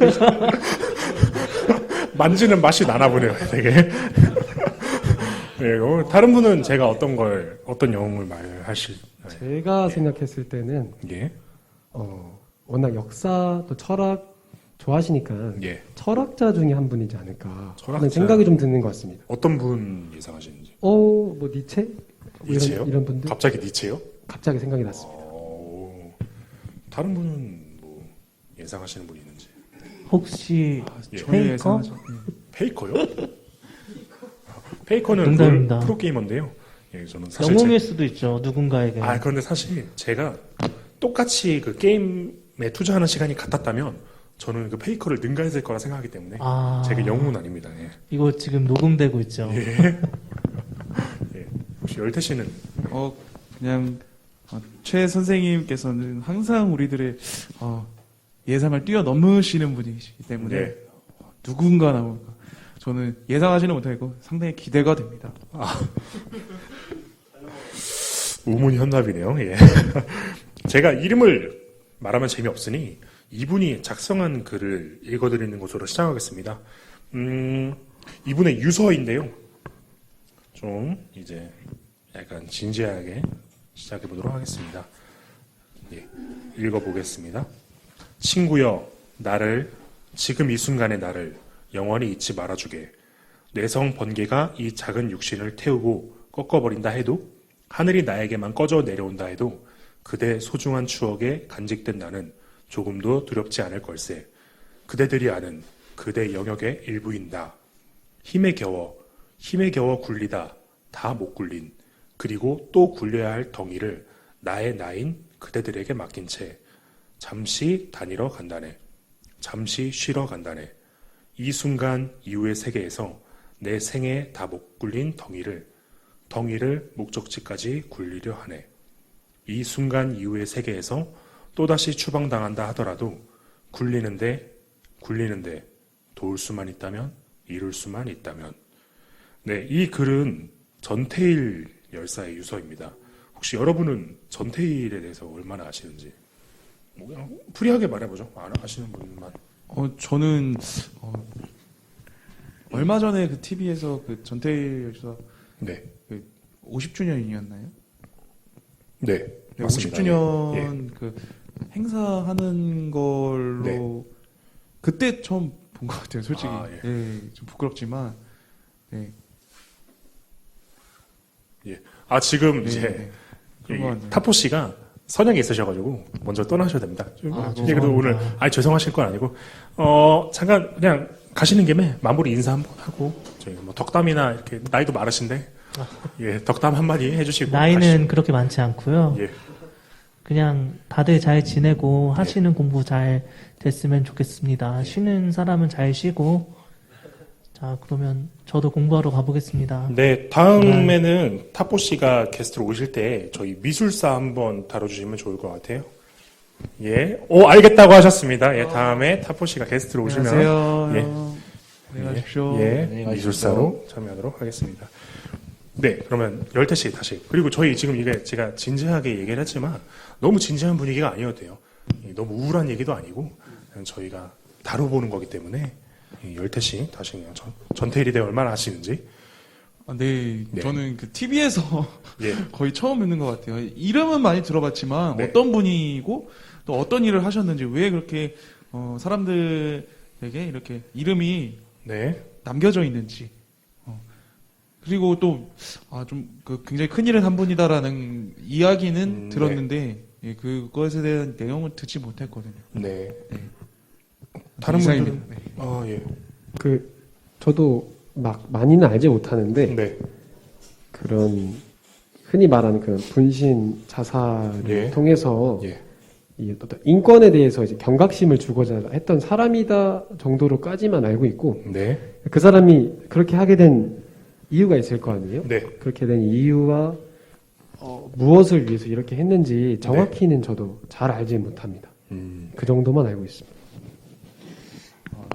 만지는 맛이 나나 보네요, 되게. 네, 다른 분은 제가 어떤 영웅을 말하실? 제가 생각했을 때는 예, 워낙 역사 또 철학 좋아하시니까 예. 철학자 중에 한 분이지 않을까 철학자. 하는 생각이 좀 드는 것 같습니다. 어떤 분 예상하시는지? 뭐 니체? 뭐 니체요? 이런 분들 갑자기 니체요? 갑자기 생각이 났습니다. 다른 분은 뭐 예상하시는 분이 있는지? 혹시 예. 저희 페이커? 예상하죠. 페이커요? 페이커는 농담입니다. 프로게이머인데요. 예, 저는 사실 영웅일 수도 있죠. 누군가에게. 그런데 사실 제가 똑같이 그 게임에 투자하는 시간이 같았다면 저는 그 페이커를 능가했을 거라 생각하기 때문에 제가 영웅은 아닙니다. 예. 이거 지금 녹음되고 있죠. 예. 혹시 열태 씨는 그냥 최 선생님께서는 항상 우리들의 예상을 뛰어넘으시는 분이시기 때문에 네. 누군가 나올까 저는 예상하지는 못하고 상당히 기대가 됩니다. 우문현답이네요. 예. 제가 이름을 말하면 재미없으니 이분이 작성한 글을 읽어드리는 것으로 시작하겠습니다. 이분의 유서인데요. 좀 이제 약간 진지하게 시작해 보도록 하겠습니다. 예, 읽어보겠습니다. 친구여, 지금 이 순간의 나를 영원히 잊지 말아주게. 뇌성 번개가 이 작은 육신을 태우고 꺾어버린다 해도, 하늘이 나에게만 꺼져 내려온다 해도 그대 소중한 추억에 간직된 나는 조금도 두렵지 않을 걸세. 그대들이 아는 그대 영역의 일부인다. 힘에 겨워 굴리다 다 못 굴린, 그리고 또 굴려야 할 덩이를 나의 나인 그대들에게 맡긴 채 잠시 다니러 간다네. 잠시 쉬러 간다네. 이 순간 이후의 세계에서 내 생에 다 못 굴린 덩이를 목적지까지 굴리려 하네. 이 순간 이후의 세계에서 또다시 추방당한다 하더라도 굴리는데 도울 수만 있다면, 이룰 수만 있다면, 네, 이 글은 전태일 열사의 유서입니다. 혹시 여러분은 전태일에 대해서 얼마나 아시는지? 뭐 그냥 프리하게 말해보죠. 아시는 분만. 저는 얼마 전에 그 TV에서 그 전태일 열사 네. 그 50주년이었나요? 네, 네, 맞습니다. 50주년 그 행사하는 걸로 네. 그때 처음 본 것 같아요. 솔직히 예. 네, 좀 부끄럽지만 네. 예. 지금 네, 이제 네. 그런 것 같네요. 타포 씨가 선약이 있으셔가지고 먼저 떠나셔야 됩니다. 그래도 오늘 죄송하실 건 아니고 잠깐 그냥 가시는 김에 마무리 인사 한번 하고 저희 뭐 덕담이나 이렇게 나이도 많으신데 예 덕담 한마디 해주시고 나이는 가시죠. 그렇게 많지 않고요. 예. 그냥 다들 잘 지내고 하시는 공부 잘 됐으면 좋겠습니다. 쉬는 사람은 잘 쉬고. 자, 그러면 저도 공부하러 가보겠습니다. 네, 다음에는 타포 씨가 게스트로 오실 때 저희 미술사 한번 다뤄주시면 좋을 것 같아요. 예, 알겠다고 하셨습니다. 예, 다음에 타포 씨가 게스트로 오시면 안녕하세요. 예. 안녕하십시오. 예, 안녕히 가십시오. 미술사로 참여하도록 하겠습니다. 네, 그러면 열태 씨 다시. 그리고 저희 지금 이게 제가 진지하게 얘기를 했지만 너무 진지한 분위기가 아니어도 돼요. 너무 우울한 얘기도 아니고 그냥 저희가 다뤄보는 거기 때문에 열태 씨 다시 그냥 전태일에 대해 얼마나 아시는지. 네, 네. 저는 그 TV에서 예, 거의 처음 뵙는 것 같아요. 이름은 많이 들어봤지만 네. 어떤 분이고 또 어떤 일을 하셨는지 왜 그렇게 사람들에게 이렇게 이름이 네, 남겨져 있는지 그리고 또 좀 굉장히 큰 일을 한 분이다라는 이야기는 들었는데 예, 그것에 대한 내용을 듣지 못했거든요. 네. 네. 다른 분들은 이사입니다. 네. 예, 저도 막 많이는 알지 못하는데 네, 그런 흔히 말하는 그런 분신 자살을 예. 통해서 예, 이 어떤 인권에 대해서 이제 경각심을 주고자 했던 사람이다 정도로까지만 알고 있고 네, 그 사람이 그렇게 하게 된 이유가 있을 거 아니에요? 네. 그렇게 된 이유와 무엇을 위해서 이렇게 했는지 정확히는 저도 잘 알지 못합니다. 그 정도만 알고 있습니다.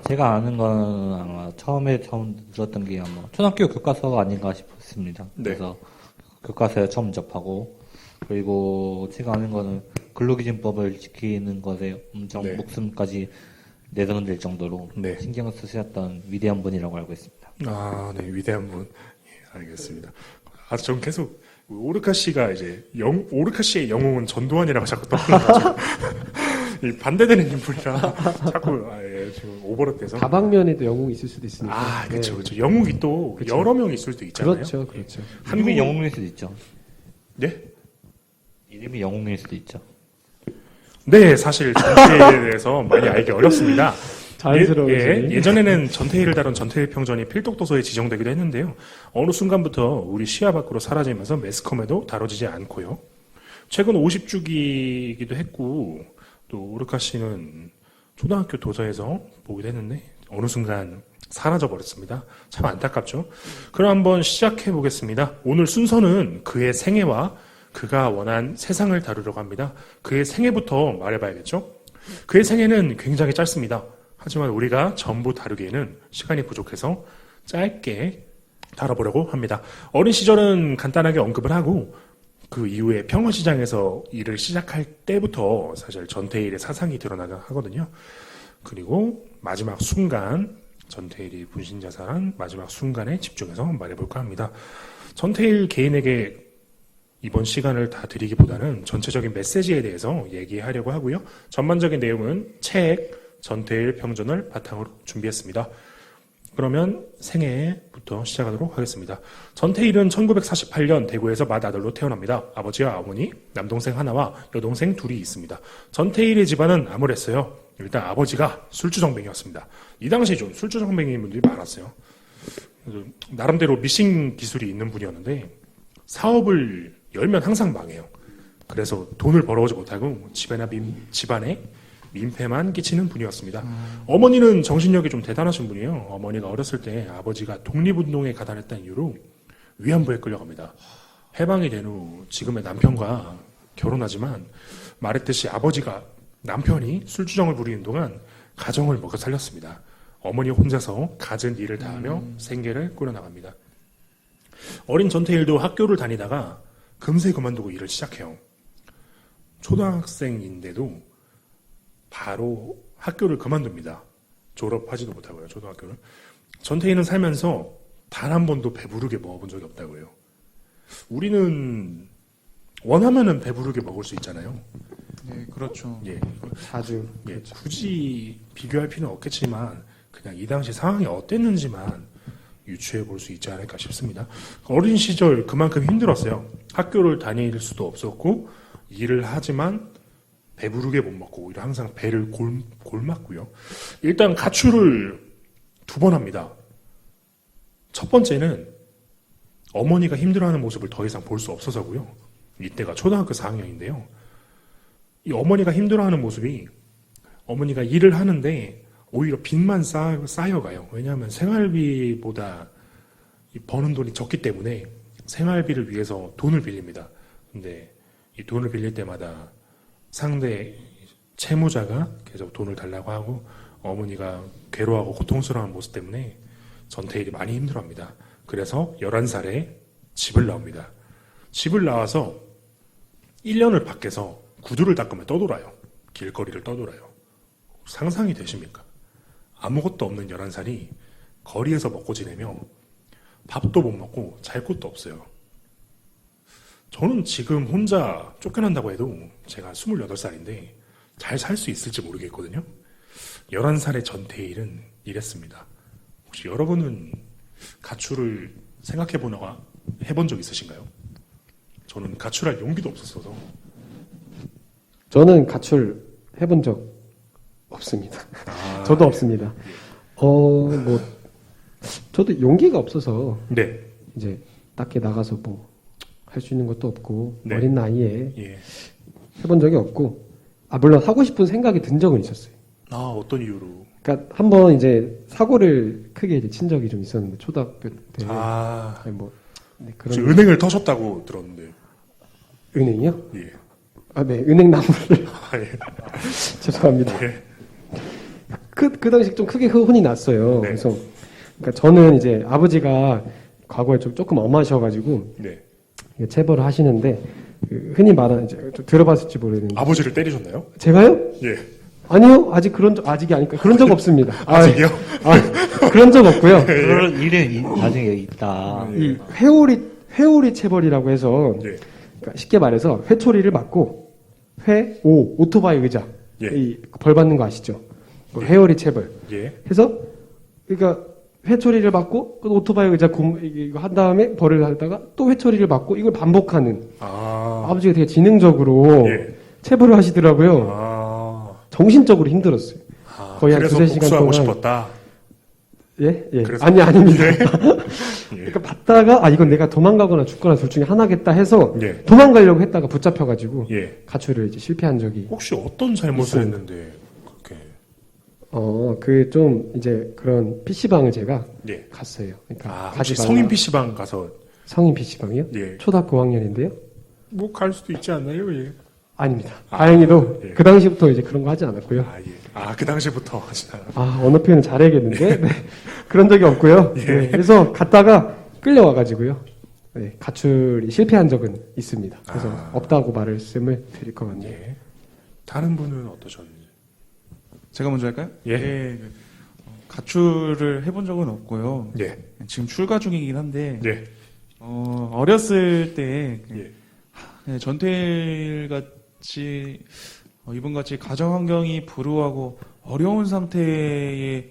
제가 아는 건 아마 처음 들었던 게 아마 초등학교 교과서가 아닌가 싶습니다. 네. 그래서 교과서에 처음 접하고 그리고 제가 아는 거는 근로기준법을 지키는 것에 엄청 네. 목숨까지 내던질 정도로 네. 신경을 쓰셨던 위대한 분이라고 알고 있습니다. 네, 위대한 분. 예, 알겠습니다. 전 계속 오르카 씨가 이제 오르카 씨의 영웅은 전두환이라고 자꾸 떠올라가지고 이 반대되는 인물이라 자꾸 지금 오버랩돼서. 다방면에도 영웅이 있을 수도 있으니까. 그렇죠, 네. 그렇죠. 영웅이 또 그쵸. 여러 명 있을 수도 있잖아요. 그렇죠, 그렇죠. 이름이 영웅일 수도 있죠. 네? 이름이 영웅일 수도 있죠. 네, 사실 전태일에 대해서 많이 알기 어렵습니다. 자연스러운 예전에는 전태일을 다룬 전태일 평전이 필독도서에 지정되기도 했는데요. 어느 순간부터 우리 시야 밖으로 사라지면서 매스컴에도 다뤄지지 않고요. 최근 50주기이기도 했고 또 오르카 씨는 초등학교 도서에서 보기도 했는데 어느 순간 사라져 버렸습니다. 참 안타깝죠. 그럼 한번 시작해 보겠습니다. 오늘 순서는 그의 생애와 그가 원한 세상을 다루려고 합니다. 그의 생애부터 말해봐야겠죠. 그의 생애는 굉장히 짧습니다. 하지만 우리가 전부 다루기에는 시간이 부족해서 짧게 다뤄보려고 합니다. 어린 시절은 간단하게 언급을 하고 그 이후에 평화시장에서 일을 시작할 때부터 사실 전태일의 사상이 드러나긴 하거든요. 그리고 마지막 순간 전태일이 분신자살한 마지막 순간에 집중해서 말해볼까 합니다. 전태일 개인에게 이번 시간을 다 드리기보다는 전체적인 메시지에 대해서 얘기하려고 하고요. 전반적인 내용은 책 전태일 평전을 바탕으로 준비했습니다. 그러면 생애부터 시작하도록 하겠습니다. 전태일은 1948년 대구에서 맏아들로 태어납니다. 아버지와 어머니, 남동생 하나와 여동생 둘이 있습니다. 전태일의 집안은 암울했어요. 일단 아버지가 술주정뱅이였습니다. 이 당시에 좀 술주정뱅이인 분들이 많았어요. 나름대로 미싱 기술이 있는 분이었는데 사업을 열면 항상 망해요. 그래서 돈을 벌어오지 못하고 집안에 민폐만 끼치는 분이었습니다. 어머니는 정신력이 좀 대단하신 분이에요. 어머니가 어렸을 때 아버지가 독립운동에 가담했다는 이유로 위안부에 끌려갑니다. 해방이 된 후 지금의 남편과 결혼하지만 말했듯이 남편이 술주정을 부리는 동안 가정을 먹여 살렸습니다. 어머니 혼자서 갖은 일을 다하며 생계를 꾸려나갑니다. 어린 전태일도 학교를 다니다가 금세 그만두고 일을 시작해요. 초등학생인데도 바로 학교를 그만둡니다. 졸업하지도 못하고요, 초등학교를. 전태일은 살면서 단 한 번도 배부르게 먹어본 적이 없다고 해요. 우리는 원하면은 배부르게 먹을 수 있잖아요. 네, 그렇죠. 예. 자주. 예, 그렇죠. 굳이 비교할 필요는 없겠지만 그냥 이 당시 상황이 어땠는지만 유추해 볼 수 있지 않을까 싶습니다. 어린 시절 그만큼 힘들었어요. 학교를 다닐 수도 없었고 일을 하지만 배부르게 못 먹고 오히려 항상 배를 골맞고요. 일단 가출을 2번 합니다. 첫 번째는 어머니가 힘들어하는 모습을 더 이상 볼 수 없어서고요. 이때가 초등학교 4학년인데요. 이 어머니가 힘들어하는 모습이 어머니가 일을 하는데 오히려 빚만 쌓여가요. 왜냐하면 생활비보다 이 버는 돈이 적기 때문에 생활비를 위해서 돈을 빌립니다. 근데 이 돈을 빌릴 때마다 상대 채무자가 계속 돈을 달라고 하고 어머니가 괴로워하고 고통스러운 모습 때문에 전태일이 많이 힘들어합니다. 그래서 11살에 집을 나옵니다. 집을 나와서 1년을 밖에서 구두를 닦으며 떠돌아요. 길거리를 떠돌아요. 상상이 되십니까? 아무것도 없는 11살이 거리에서 먹고 지내며 밥도 못 먹고 잘 곳도 없어요. 저는 지금 혼자 쫓겨난다고 해도 제가 28살인데 잘 살 수 있을지 모르겠거든요. 11살의 전태일은 이랬습니다. 혹시 여러분은 가출을 해본 적 있으신가요? 저는 가출할 용기도 없었어서. 저는 가출 해본 적 없습니다. 저도 없습니다. 저도 용기가 없어서 네. 이제 딱히 나가서 뭐 할 수 있는 것도 없고 네. 어린 나이에 예. 해본 적이 없고 물론 하고 싶은 생각이 든 적은 있었어요. 어떤 이유로? 그러니까 한번 이제 사고를 크게 이제 친 적이 좀 있었는데 초등학교 때 아니 뭐 네, 그런 혹시 은행을 터셨다고 들었는데. 은행이요? 예. 네, 은행 나무를 예. 죄송합니다. 예. 그 당시 좀 크게 혼이 났어요. 네. 그래서 그러니까 저는 이제 아버지가 과거에 조금 엄하셔가지고 네. 체벌을 하시는데 흔히 말하는 이제 좀 들어봤을지 모르겠는데 아버지를 때리셨나요? 제가요? 예. 아니요, 아직이 아닐까 그런 적 없습니다. 아직이요? 그런 적 없고요. 그런 일은 나중에 있다. 이 회오리 체벌이라고 해서 예. 그러니까 쉽게 말해서 회초리를 맞고 오토바이 의자 예. 이 벌 받는 거 아시죠? 그 회오리 체벌. 예. 해서 그러니까 회초리를 맞고 그 오토바이 의자 이거 한 다음에 벌을 하다가 또 회초리를 맞고 이걸 반복하는 아버지가 되게 지능적으로 예. 체벌을 하시더라고요. 정신적으로 힘들었어요. 거의 한 그래서 2-3시간 복수하고 동안. 싶었다. 예? 그래서- 아닙니다. 예. 그러니까 봤다가 이건 내가 도망가거나 죽거나 둘 중에 하나겠다 해서 예. 도망가려고 했다가 붙잡혀가지고 예. 가출을 이제 실패한 적이 혹시 어떤 잘못을 있습니다. 했는데 그렇게? 그 좀 이제 그런 PC방을 제가 예. 갔어요. 그러니까 혹시 가지 말라. 성인 PC방 가서 성인 PC방이요? 예. 초등학교 5학년인데요? 뭐 갈 수도 있지 않나요? 예. 아닙니다. 다행히도 예. 그 당시부터 이제 그런 거 하지 않았고요. 예. 그 당시부터 하시나요? 언어 표현은 잘해야겠는데 네. 그런 적이 없고요. 예. 네, 그래서 갔다가 끌려와가지고요. 네, 가출이 실패한 적은 있습니다. 그래서 없다고 말씀을 드릴 것 같네요. 예. 다른 분은 어떠셨는지? 제가 먼저 할까요? 예. 가출을 해본 적은 없고요. 예. 지금 출가 중이긴 한데 예. 어렸을 때 예. 전태일 같이 이분 같이 가정 환경이 불우하고 어려운 상태에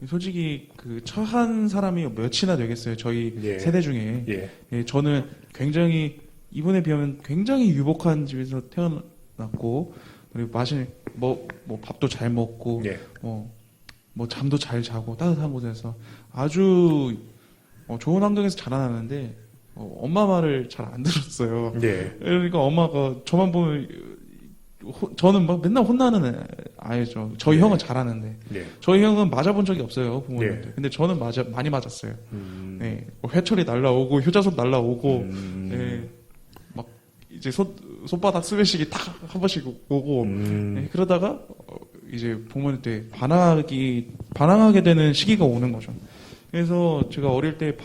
솔직히 처한 사람이 몇이나 되겠어요. 저희 예. 세대 중에. 예. 예, 저는 굉장히 이분에 비하면 굉장히 유복한 집에서 태어났고 그리고 뭐 밥도 잘 먹고 예. 뭐 잠도 잘 자고 따뜻한 곳에서 아주 좋은 환경에서 자라나는데 엄마 말을 잘 안 들었어요. 예. 그러니까 엄마가 저만 보면 저는 막 맨날 혼나는 아이죠. 저희 형은 잘하는데 예. 저희 형은 맞아본 적이 없어요 부모님한테. 예. 근데 저는 많이 맞았어요. 네, 뭐 회초리 날라오고 효자손 날라오고, 네, 막 이제 손바닥 스매싱이 탁 한 번씩 오고, 네, 그러다가 이제 부모님한테 반항하게 되는 시기가 오는 거죠. 그래서 제가 어릴 때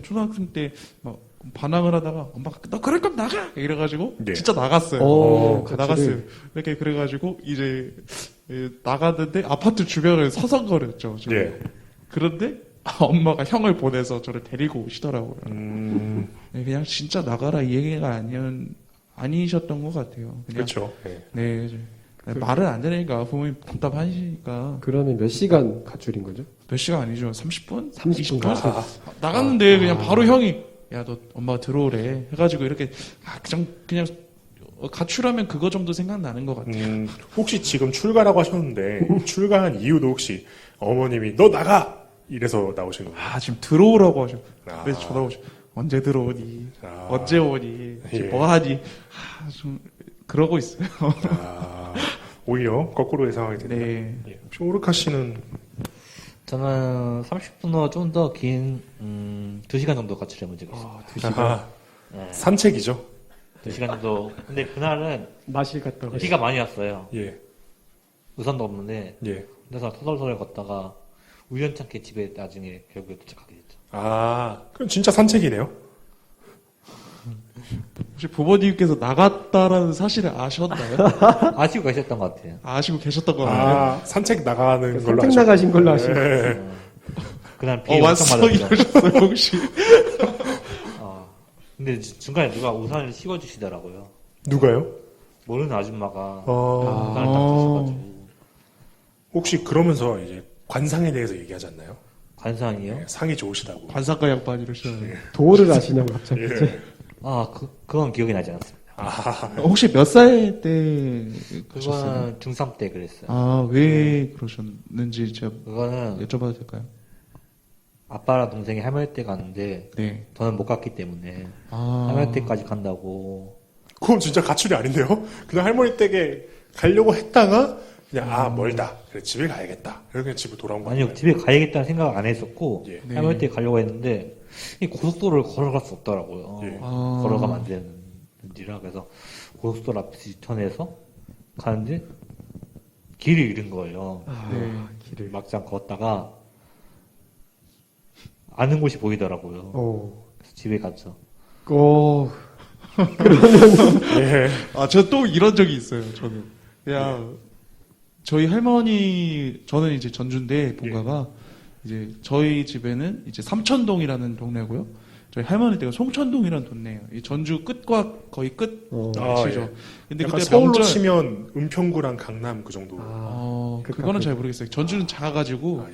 초등학생 때 막 반항을 하다가 엄마가 너 그럴 거면 나가 이래가지고 네. 진짜 나갔어요. 나갔어요. 이렇게 그래가지고 이제 나갔는데 아파트 주변을 서성거렸죠. 지금. 예. 그런데 엄마가 형을 보내서 저를 데리고 오시더라고요. 그냥 진짜 나가라 이 얘기가 아니셨던 것 같아요. 그냥 그렇죠. 예. 네. 말을 안 들으니까 부모님 답답하시니까 그러면 몇 시간 가출인 거죠? 몇 시간 아니죠. 30분? 30분 20분? 나갔는데 그냥 바로 형이 야 너 엄마가 들어오래 해가지고 이렇게 그냥 가출하면 그거 정도 생각나는 것 같아요. 혹시 지금 출가라고 하셨는데 출가한 이유도 혹시 어머님이 너 나가 이래서 나오신 건가요? 지금 들어오라고 하셔. 아. 그래서 전화 오셔. 언제 들어오니? 아. 언제 오니? 예. 뭐 하니? 좀 그러고 있어요. 오히려 거꾸로 예상하게 되네요. 네. 예. 혹시 오르카 씨는 저는 30분으로 좀 더 긴 2시간 정도 가출해본 적이 있어요. 2시간 네. 산책이죠. 2시간 정도. 근데 그날은 마실 갔다 오시 비가 많이 왔어요. 예. 우산도 없는데 예. 그래서 터덜터덜 걷다가 우연찮게 집에 나중에 결국에 도착하게 됐죠. 그럼 진짜 산책이네요. 혹시 부모님께서 나갔다라는 사실을 아셨나요? 아시고 계셨던 것 같아요. 아시고 계셨던 거 같아요. 산책 나가는 걸로 산책 나가신 걸로 아시고. 예. 그날 비 엄청 완성이 맞았죠. 이러셨어요 혹시? 근데 중간에 누가 우산을 씌워주시더라고요. 누가요? 모르는 아줌마가 어, 우산을 딱 주셔가지고. 혹시 그러면서 이제 관상에 대해서 얘기하지 않나요? 관상이요? 예, 상이 좋으시다고. 관상가 양반 이러시나요? 도를 아시냐고 갑자기. 예. 그건 기억이 나지 않았습니다. 혹시 몇 살 때 그러셨어요? 그거는 중3 때 그랬어요. 왜 그러셨는지 제가 그거는 여쭤봐도 될까요? 아빠랑 동생이 할머니 때 갔는데 네. 저는 못 갔기 때문에 할머니 때까지 간다고. 그건 진짜 가출이 아닌데요? 그냥 할머니 댁에 가려고 했다가 그냥 멀다. 그래 집에 가야겠다. 그래서 그냥 집으로 돌아온 거예요. 아니요, 집에 가야겠다는 생각 안 했었고 예. 네. 할머니 때 가려고 했는데 이 고속도로를 걸어갈 수 없더라고요. 예. 걸어가면 안 되는지라. 그래서 고속도로 앞에 지천에서 가는데 길을 잃은 거예요. 네. 길을. 막상 걷다가 아는 곳이 보이더라고요. 그래서 집에 갔죠. 예. 저 또 이런 적이 있어요, 저는. 그냥, 저희 할머니, 저는 이제 전주인데, 본가가, 이제, 저희 집에는 이제 삼천동이라는 동네고요. 저희 할머니 댁은 송천동이라는 동네예요. 이 전주 끝과 거의 끝, 아시죠? 예. 근데 약간 그때 서울로 명절, 치면 은평구랑 강남 그 정도. 그거는 잘 모르겠어요. 전주는 작아가지고,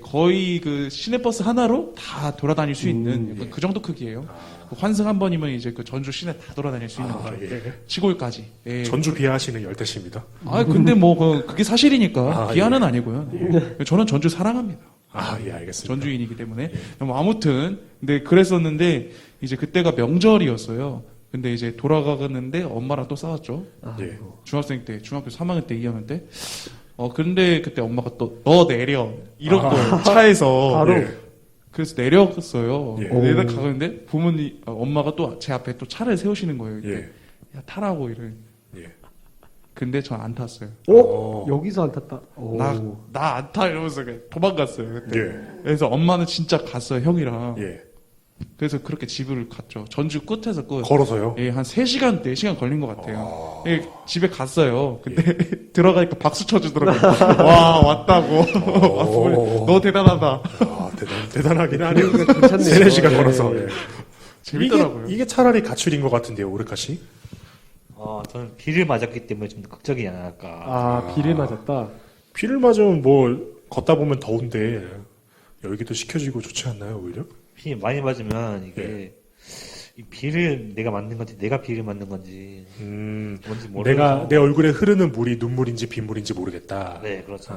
거의 그 시내버스 하나로 다 돌아다닐 수 있는 약간 그 정도 크기예요. 그 환승 한 번이면 이제 그 전주 시내 다 돌아다닐 수 있는 거죠. 예. 시골까지. 예. 전주 비하하시는 열대시입니다. 근데 뭐 그게 사실이니까 비하는 예. 아니고요. 저는 전주 사랑합니다. 예, 알겠습니다. 전주인이기 때문에. 뭐 아무튼 근데 그랬었는데 이제 그때가 명절이었어요. 근데 이제 돌아가는데 엄마랑 또 싸웠죠. 예. 중학생 때, 중학교 3학년 때, 2학년 때. 근데 그때 엄마가 또 너 내려 이런 거예요. 차에서. 바로. 예. 그래서 내려갔어요. 예. 내려가는데 부모님, 엄마가 또 제 앞에 또 차를 세우시는 거예요. 이때. 예. 야 타라고 이래. 예. 근데 전 안 탔어요. 여기서 안 탔다. 나 안 타 이러면서 그냥 도망갔어요. 그때. 예. 그래서 엄마는 진짜 갔어요 형이랑. 예. 그래서 그렇게 집을 갔죠. 전주 끝에서 끝. 걸어서요? 예, 한 3시간, 4시간 걸린 것 같아요. 예, 집에 갔어요. 근데 들어가니까 박수 쳐주더라고요. 와, 왔다고. 너 대단하다. 대단하긴 하네요. 괜찮네요. 3-4시간 걸어서. 예. 재밌더라고요. 이게 차라리 가출인 것 같은데요, 오르카 씨? 저는 비를 맞았기 때문에 좀 극적이지 않을까. 비를 맞았다. 비를 맞으면 뭐 걷다 보면 더운데 열기도 식혀지고 좋지 않나요, 오히려? 비 많이 맞으면 이게 이 비를 내가 만든 건지 내가 비를 만든 건지 뭔지 모르겠어. 내 얼굴에 흐르는 물이 눈물인지 빗물인지 모르겠다. 네, 그렇죠.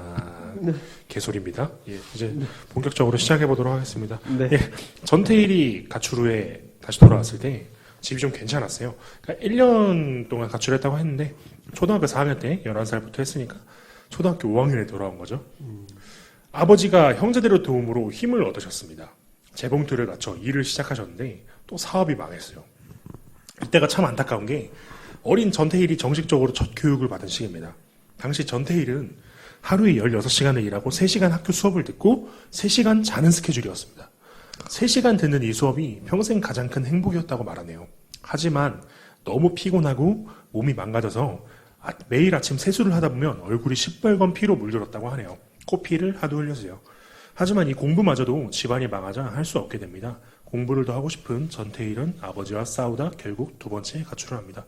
개소리입니다. 예, 이제 본격적으로 시작해 보도록 하겠습니다. 네. 예, 전태일이 가출 후에 다시 돌아왔을 때 집이 좀 괜찮았어요. 그러니까 1년 동안 가출했다고 했는데 초등학교 4학년 때 11살부터 했으니까 초등학교 5학년에 돌아온 거죠. 아버지가 형제들의 도움으로 힘을 얻으셨습니다. 재봉틀을 갖춰 일을 시작하셨는데 또 사업이 망했어요. 이때가 참 안타까운 게 어린 전태일이 정식적으로 첫 교육을 받은 시기입니다. 당시 전태일은 하루에 16시간을 일하고 3시간 학교 수업을 듣고 3시간 자는 스케줄이었습니다. 3시간 듣는 이 수업이 평생 가장 큰 행복이었다고 말하네요. 하지만 너무 피곤하고 몸이 망가져서 매일 아침 세수를 하다 보면 얼굴이 시뻘건 피로 물들었다고 하네요. 코피를 하도 흘렸어요. 하지만 이 공부마저도 집안이 망하자 할 수 없게 됩니다. 공부를 더 하고 싶은 전태일은 아버지와 싸우다 결국 2번째 가출을 합니다.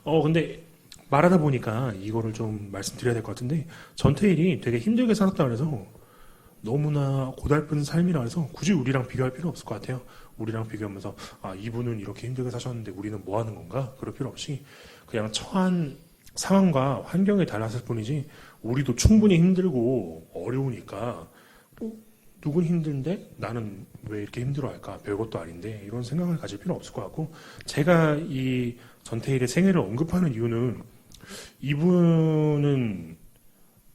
근데 말하다 보니까 이거를 좀 말씀드려야 될 것 같은데 전태일이 되게 힘들게 살았다 그래서 너무나 고달픈 삶이라 해서 굳이 우리랑 비교할 필요 없을 것 같아요. 우리랑 비교하면서 이분은 이렇게 힘들게 사셨는데 우리는 뭐 하는 건가? 그럴 필요 없이 그냥 처한 상황과 환경이 달랐을 뿐이지 우리도 충분히 힘들고 어려우니까 누군 힘든데 나는 왜 이렇게 힘들어할까? 별것도 아닌데 이런 생각을 가질 필요 없을 것 같고 제가 이 전태일의 생애를 언급하는 이유는 이분은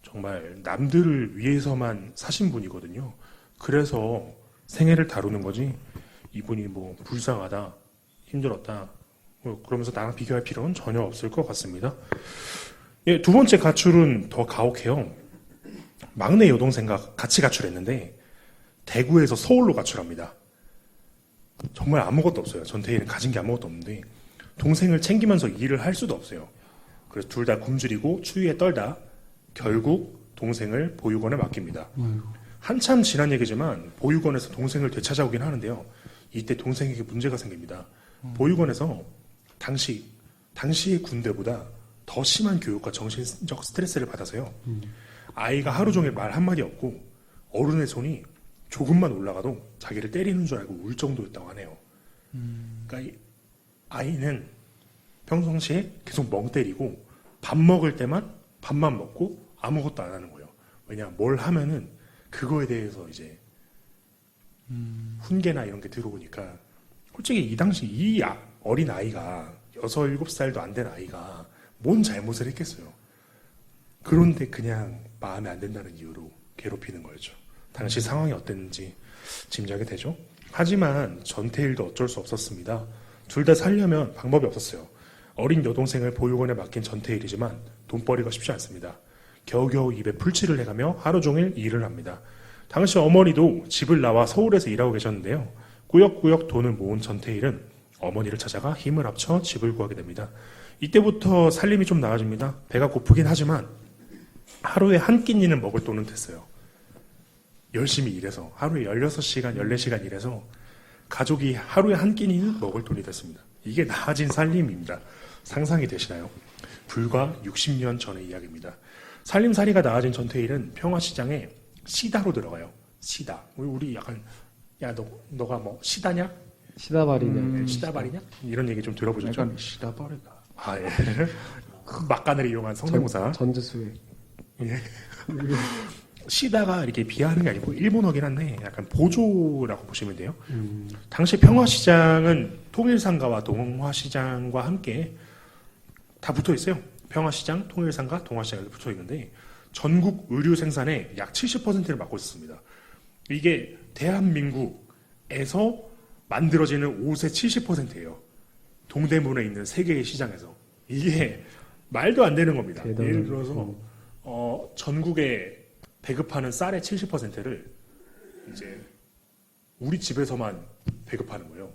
정말 남들을 위해서만 사신 분이거든요. 그래서 생애를 다루는 거지 이분이 뭐 불쌍하다, 힘들었다 그러면서 나랑 비교할 필요는 전혀 없을 것 같습니다. 예, 2번째 가출은 더 가혹해요. 막내 여동생과 같이 가출했는데 대구에서 서울로 가출합니다. 정말 아무것도 없어요. 전태일은 가진 게 아무것도 없는데 동생을 챙기면서 일을 할 수도 없어요. 그래서 둘 다 굶주리고 추위에 떨다 결국 동생을 보육원에 맡깁니다. 한참 지난 얘기지만 보육원에서 동생을 되찾아오긴 하는데요. 이때 동생에게 문제가 생깁니다. 보육원에서 당시의 군대보다 더 심한 교육과 정신적 스트레스를 받아서요. 아이가 하루 종일 말 한마디 없고 어른의 손이 조금만 올라가도 자기를 때리는 줄 알고 울 정도였다고 하네요. 그러니까 이 아이는 평상시에 계속 멍 때리고 밥 먹을 때만 밥만 먹고 아무것도 안 하는 거예요. 왜냐 뭘 하면은 그거에 대해서 이제 훈계나 이런 게 들어오니까 솔직히 이 당시 이 어린 아이가 6, 7살도 안 된 아이가 뭔 잘못을 했겠어요. 그런데 그냥 마음에 안 든다는 이유로 괴롭히는 거였죠. 당시 상황이 어땠는지 짐작이 되죠. 하지만 전태일도 어쩔 수 없었습니다. 둘 다 살려면 방법이 없었어요. 어린 여동생을 보육원에 맡긴 전태일이지만 돈벌이가 쉽지 않습니다. 겨우겨우 입에 풀칠을 해가며 하루 종일 일을 합니다. 당시 어머니도 집을 나와 서울에서 일하고 계셨는데요. 꾸역꾸역 돈을 모은 전태일은 어머니를 찾아가 힘을 합쳐 집을 구하게 됩니다. 이때부터 살림이 좀 나아집니다. 배가 고프긴 하지만 하루에 한 끼니는 먹을 돈은 됐어요. 열심히 일해서 하루에 16시간, 14시간 일해서 가족이 하루에 한 끼니는 먹을 돈이 됐습니다. 이게 나아진 살림입니다. 상상이 되시나요? 불과 60년 전의 이야기입니다. 살림살이가 나아진 전태일은 평화시장에 시다로 들어가요. 시다. 우리 약간 너가 뭐 시다냐? 시다발이냐? 시다발이냐? 이런 얘기 좀 들어보셨죠? 약간 시다발이다. 예. 막간을 이용한 성대모사. 전재수의. 예. 시다가 이렇게 비하하는 게 아니고 일본어긴 한데 약간 보조라고 보시면 돼요. 당시 평화시장은 통일상가와 동화시장과 함께 다 붙어 있어요. 평화시장, 통일상가, 동화시장이 붙어 있는데 전국 의류 생산의 약 70%를 맡고 있습니다. 이게 대한민국에서 만들어지는 옷의 70%예요. 동대문에 있는 세 개의 시장에서. 이게 말도 안 되는 겁니다. 예를 들어서 전국에 배급하는 쌀의 70%를 이제 우리 집에서만 배급하는 거예요.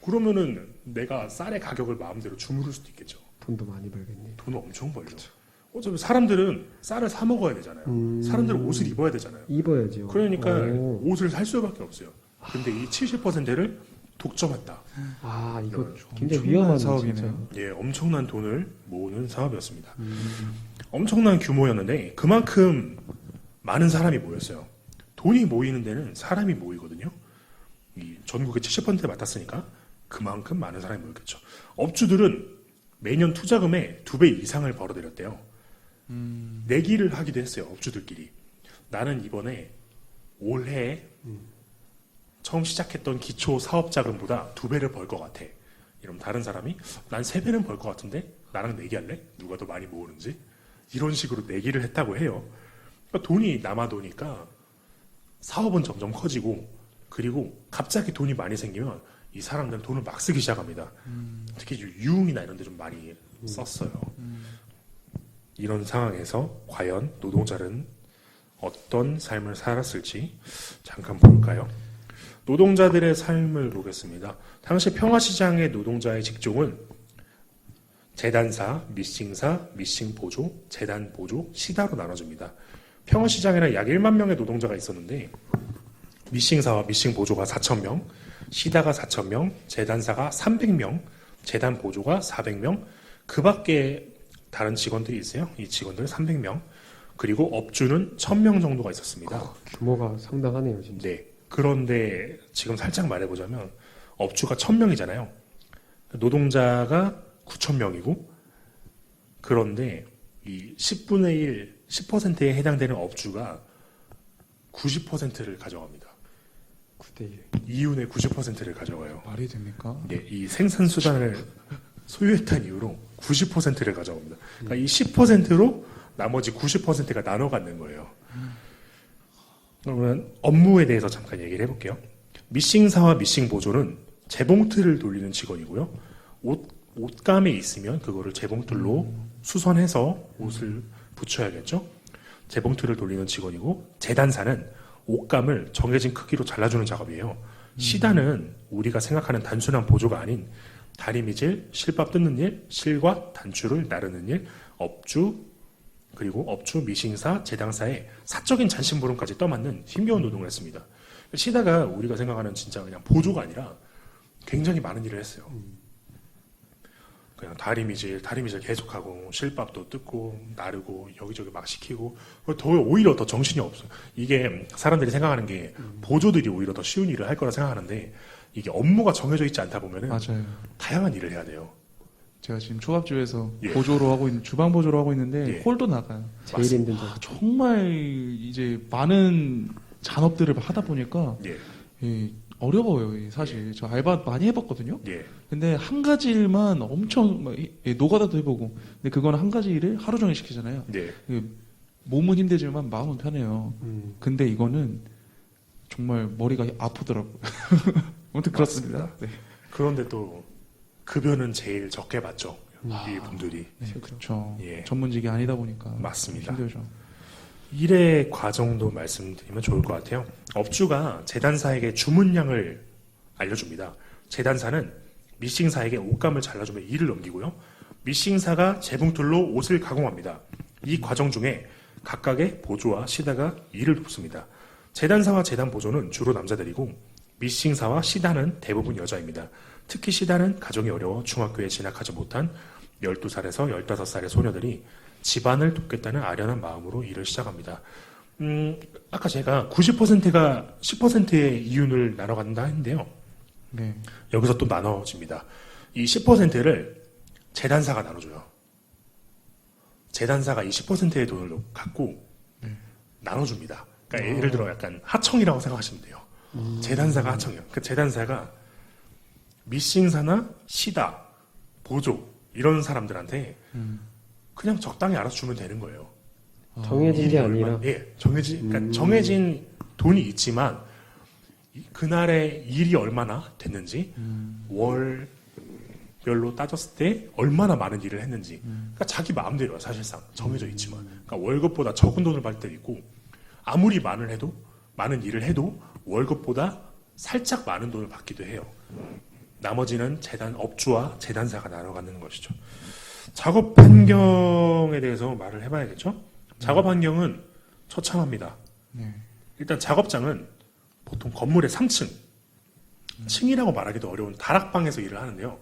그러면은 내가 쌀의 가격을 마음대로 주무를 수도 있겠죠. 돈도 많이 벌겠네. 돈을 엄청 벌죠. 어차피 사람들은 쌀을 사 먹어야 되잖아요. 사람들은 옷을 입어야 되잖아요. 입어야죠. 그러니까 옷을 살 수밖에 없어요. 근데 이 70%를 독점했다. 이거 굉장히 위험한 사업이네요. 예, 엄청난 돈을 모으는 사업이었습니다. 엄청난 규모였는데 그만큼 많은 사람이 모였어요. 돈이 모이는 데는 사람이 모이거든요. 이 전국의 70%를 맡았으니까 그만큼 많은 사람이 모였겠죠. 업주들은 매년 투자금의 2배 이상을 벌어들였대요. 내기를 하기도 했어요. 업주들끼리. 나는 이번에 올해 처음 시작했던 기초 사업 자금보다 2배를 벌 것 같아. 이러면 다른 사람이 난 3배는 벌 것 같은데 나랑 내기할래? 누가 더 많이 모으는지? 이런 식으로 내기를 했다고 해요. 그러니까 돈이 남아도니까 사업은 점점 커지고 그리고 갑자기 돈이 많이 생기면 이 사람들은 돈을 막 쓰기 시작합니다. 특히 유흥이나 이런 데 좀 많이 썼어요. 이런 상황에서 과연 노동자는 어떤 삶을 살았을지 잠깐 볼까요? 노동자들의 삶을 보겠습니다. 당시 평화시장의 노동자의 직종은 재단사, 미싱사, 미싱보조, 재단보조, 시다로 나눠집니다. 평화시장에는 약 1만 명의 노동자가 있었는데 미싱사와 미싱보조가 4,000명, 시다가 4,000명, 재단사가 300명, 재단보조가 400명, 그 밖에 다른 직원들이 있어요. 이 직원들 300명, 그리고 업주는 1,000명 정도가 있었습니다. 규모가 상당하네요, 진짜. 네. 그런데 지금 살짝 말해보자면 업주가 1,000명이잖아요. 노동자가 9,000명이고 그런데 이 10분의 1, 10%에 해당되는 업주가 90%를 가져갑니다. 9대1. 이윤의 90%를 가져가요. 말이 됩니까? 네, 이 생산수단을 소유했다는 이유로 90%를 가져갑니다. 그러니까 이 10%로 나머지 90%가 나눠 갖는 거예요. 그러면 업무에 대해서 잠깐 얘기를 해볼게요. 미싱사와 미싱보조는 재봉틀을 돌리는 직원이고요. 옷감에 있으면 그거를 재봉틀로 수선해서 옷을 붙여야겠죠. 재봉틀을 돌리는 직원이고, 재단사는 옷감을 정해진 크기로 잘라주는 작업이에요. 시다는 우리가 생각하는 단순한 보조가 아닌 다리미질, 실밥 뜯는 일, 실과 단추를 나르는 일, 업주, 그리고 업주, 미싱사, 재당사의 사적인 잔심부름까지 떠맡는 힘겨운 노동을 했습니다. 시다가 우리가 생각하는 진짜 그냥 보조가 아니라 굉장히 많은 일을 했어요. 그냥 다리미질 계속하고 실밥도 뜯고 나르고 여기저기 막 시키고 오히려 더 정신이 없어요. 이게 사람들이 생각하는 게 보조들이 오히려 더 쉬운 일을 할 거라 생각하는데 이게 업무가 정해져 있지 않다 보면은 맞아요. 다양한 일을 해야 돼요. 제가 지금 초밥집에서 예. 보조로 하고 있는 주방 보조로 하고 있는데 예. 홀도 나가요. 제일 힘든 점. 정말 이제 많은 잔업들을 하다 보니까 예, 예, 어려워요. 사실 저 알바 많이 해봤거든요. 예, 근데 한 가지 일만 엄청 막, 예, 노가다도 해보고 근데 그거는 한 가지 일을 하루 종일 시키잖아요. 예. 예, 몸은 힘들지만 마음은 편해요. 근데 이거는 정말 머리가 아프더라고요. 아무튼 그렇습니다. 네. 그런데 또 급여는 제일 적게 받죠. 이 분들이. 네, 그렇죠. 예. 전문직이 아니다 보니까 맞습니다. 힘들죠. 일의 과정도 말씀드리면 좋을 것 같아요. 업주가 재단사에게 주문량을 알려줍니다. 재단사는 미싱사에게 옷감을 잘라주며 일을 넘기고요. 미싱사가 재봉틀로 옷을 가공합니다. 이 과정 중에 각각의 보조와 시다가 일을 돕습니다. 재단사와 재단보조는 주로 남자들이고 미싱사와 시다는 대부분 여자입니다. 특히 시다는 가정이 어려워 중학교에 진학하지 못한 12살에서 15살의 소녀들이 집안을 돕겠다는 아련한 마음으로 일을 시작합니다. 아까 제가 90%가 10%의 이윤을 나눠 갖는다 했는데요. 네. 여기서 또 나눠집니다. 이 10%를 재단사가 나눠줘요. 재단사가 이 10%의 돈을 갖고 나눠줍니다. 그러니까 예를 들어 약간 하청이라고 생각하시면 돼요. 재단사가 하청이에요. 그 재단사가 미싱사나 시다, 보조 이런 사람들한테 그냥 적당히 알아서 주면 되는 거예요. 정해진 게 아니라. 예, 정해진 돈이 있지만 그날의 일이 얼마나 됐는지 월별로 따졌을 때 얼마나 많은 일을 했는지 그러니까 자기 마음대로야 사실상 정해져 있지만 그러니까 월급보다 적은 돈을 받을 때도 있고 아무리 많은 일을 해도 월급보다 살짝 많은 돈을 받기도 해요. 나머지는 업주와 재단사가 나눠 갖는 것이죠. 작업 환경에 대해서 말을 해봐야겠죠. 작업 환경은 처참합니다. 네. 일단 작업장은 보통 건물의 3층, 층이라고 말하기도 어려운 다락방에서 일을 하는데요.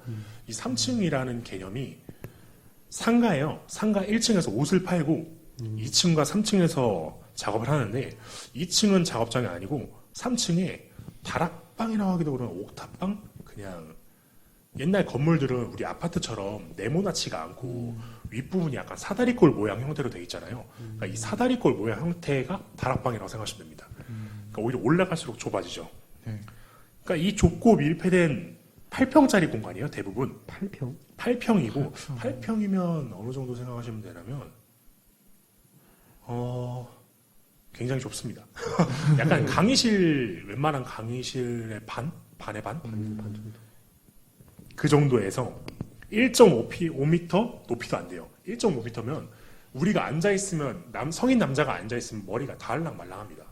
이 3층이라는 개념이 상가예요. 상가 1층에서 옷을 팔고 2층과 3층에서 작업을 하는데 2층은 작업장이 아니고 3층에 다락방이라고 하기도 어려운 옥탑방? 그냥 옛날 건물들은 우리 아파트처럼 네모나지가 않고 윗부분이 약간 사다리꼴 모양 형태로 되어 있잖아요. 그러니까 이 사다리꼴 모양 형태가 다락방이라고 생각하시면 됩니다. 그러니까 오히려 올라갈수록 좁아지죠. 네. 그러니까 이 좁고 밀폐된 8평짜리 공간이에요. 대부분 8평? 8평이고 8평이면 어느 정도 생각하시면 되냐면 굉장히 좁습니다. 약간 강의실 웬만한 강의실의 반의 반? 반 정도. 그 정도에서 1.5m 높이도 안 돼요. 1.5m면 우리가 앉아 있으면 성인 남자가 앉아 있으면 머리가 달랑말랑합니다.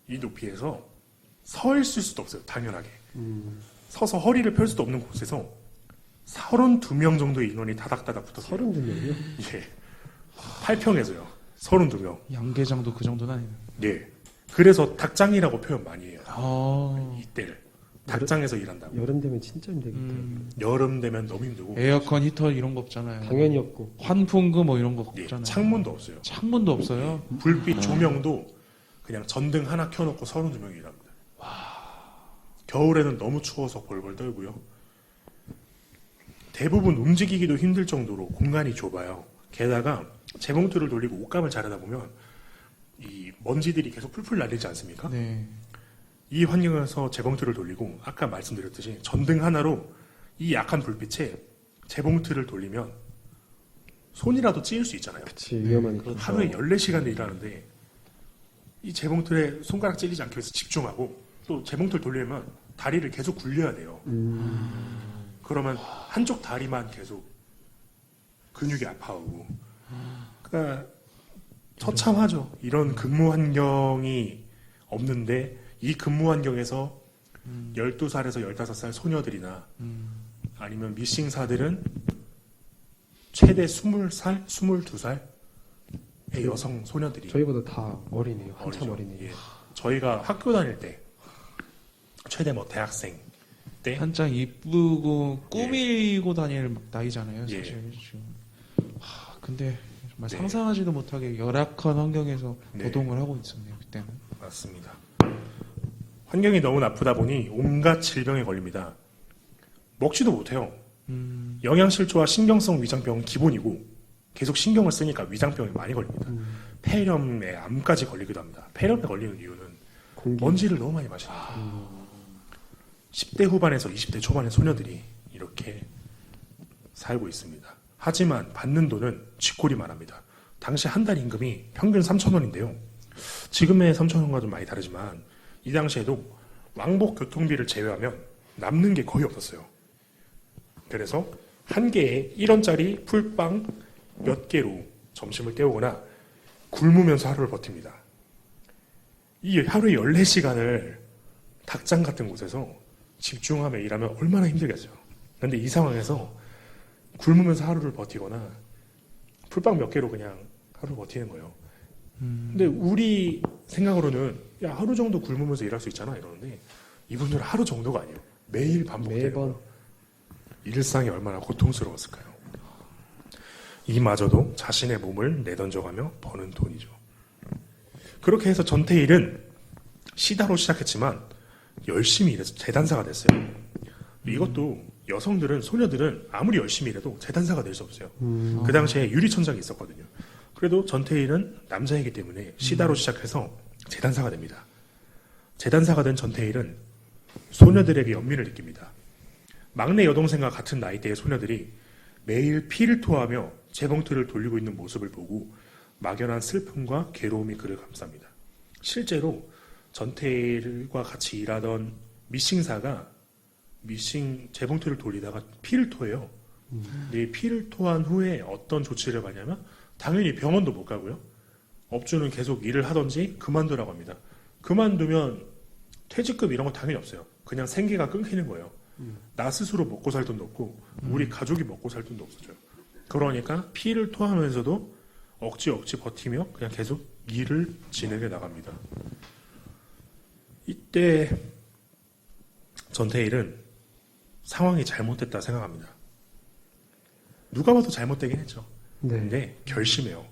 이 높이에서 서 있을 수도 없어요. 당연하게. 서서 허리를 펼 수도 없는 곳에서 32명 정도의 인원이 다닥다닥 붙어서 32명이요? 예. 8평에서요. 32명. 양계장도 그 정도는 아니에요. 예. 그래서 닭장이라고 표현 많이 해요. 아. 이때를. 닭장에서 일한다고. 여름 되면 진짜 힘들겠다. 여름 되면 너무 힘들고. 에어컨, 히터 이런 거 없잖아요. 당연히 없고. 환풍구 뭐 이런 거 예. 없잖아요. 창문도 없어요. 창문도 없어요. 불빛 조명도 그냥 전등 하나 켜놓고 32명이 일합니다. 겨울에는 너무 추워서 벌벌 떨고요. 대부분 움직이기도 힘들 정도로 공간이 좁아요. 게다가 재봉틀을 돌리고 옷감을 자르다 보면 이 먼지들이 계속 풀풀 날리지 않습니까? 네. 이 환경에서 재봉틀을 돌리고 아까 말씀드렸듯이 전등 하나로 이 약한 불빛에 재봉틀을 돌리면 손이라도 찌을 수 있잖아요. 그치, 위험한 거. 하루에 14시간을 일하는데 이 재봉틀에 손가락 찔리지 않기 위해서 집중하고 또 재봉틀 돌리려면 다리를 계속 굴려야 돼요. 그러면 한쪽 다리만 계속 근육이 아파오고. 그러니까 처참하죠. 이런 근무 환경이 없는데 이 근무 환경에서 12살에서 15살 소녀들이나 아니면 미싱사들은 최대 20살, 22살의 여성 소녀들이 저희보다 다 어리네요. 한참 어리죠. 어리네요. 예. 저희가 학교 다닐 때 최대 뭐 대학생 때 한창 이쁘고 꾸미고 다닐 나이잖아요. 예. 사실 지금. 근데 정말 네. 상상하지도 못하게 열악한 환경에서 네. 노동을 하고 있었네요. 그때는. 맞습니다. 환경이 너무 나쁘다 보니 온갖 질병에 걸립니다. 먹지도 못해요. 영양실조와 신경성 위장병은 기본이고 계속 신경을 쓰니까 위장병이 많이 걸립니다. 폐렴에 암까지 걸리기도 합니다. 폐렴에 걸리는 이유는 공기. 먼지를 너무 많이 마시니까. 10대 후반에서 20대 초반의 소녀들이 이렇게 살고 있습니다. 하지만 받는 돈은 쥐꼬리만 합니다. 당시 한 달 임금이 평균 3,000원인데요. 지금의 3,000원과 좀 많이 다르지만 이 당시에도 왕복 교통비를 제외하면 남는 게 거의 없었어요. 그래서 한 개에 1원짜리 풀빵 몇 개로 점심을 때우거나 굶으면서 하루를 버팁니다. 이 하루에 14시간을 닭장 같은 곳에서 집중하며 일하면 얼마나 힘들겠어요. 그런데 이 상황에서 굶으면서 하루를 버티거나 풀빵 몇 개로 그냥 하루 버티는 거예요. 근데 우리 생각으로는 야 하루 정도 굶으면서 일할 수 있잖아 이러는데 이분들은 하루 정도가 아니에요. 매일 반복되는 매번. 거예요. 일상이 얼마나 고통스러웠을까요? 이마저도 자신의 몸을 내던져가며 버는 돈이죠. 그렇게 해서 전태일은 시다로 시작했지만 열심히 일해서 재단사가 됐어요. 이것도 여성들은 소녀들은 아무리 열심히 일해도 재단사가 될 수 없어요. 그 당시에 유리천장이 있었거든요. 그래도 전태일은 남자이기 때문에 시다로 시작해서 재단사가 됩니다. 재단사가 된 전태일은 소녀들에게 연민을 느낍니다. 막내 여동생과 같은 나이대의 소녀들이 매일 피를 토하며 재봉틀을 돌리고 있는 모습을 보고 막연한 슬픔과 괴로움이 그를 감쌉니다. 실제로 전태일과 같이 일하던 미싱사가 미싱 재봉틀을 돌리다가 피를 토해요. 근데 피를 토한 후에 어떤 조치를 받냐면 당연히 병원도 못 가고요. 업주는 계속 일을 하던지 그만두라고 합니다. 그만두면 퇴직금 이런 거 당연히 없어요. 그냥 생계가 끊기는 거예요. 나 스스로 먹고 살 돈도 없고 우리 가족이 먹고 살 돈도 없어져요. 그러니까 피를 토하면서도 억지 버티며 그냥 계속 일을 진행해 나갑니다. 이때 전태일은 상황이 잘못됐다 생각합니다. 누가 봐도 잘못되긴 했죠. 네. 근데 결심해요.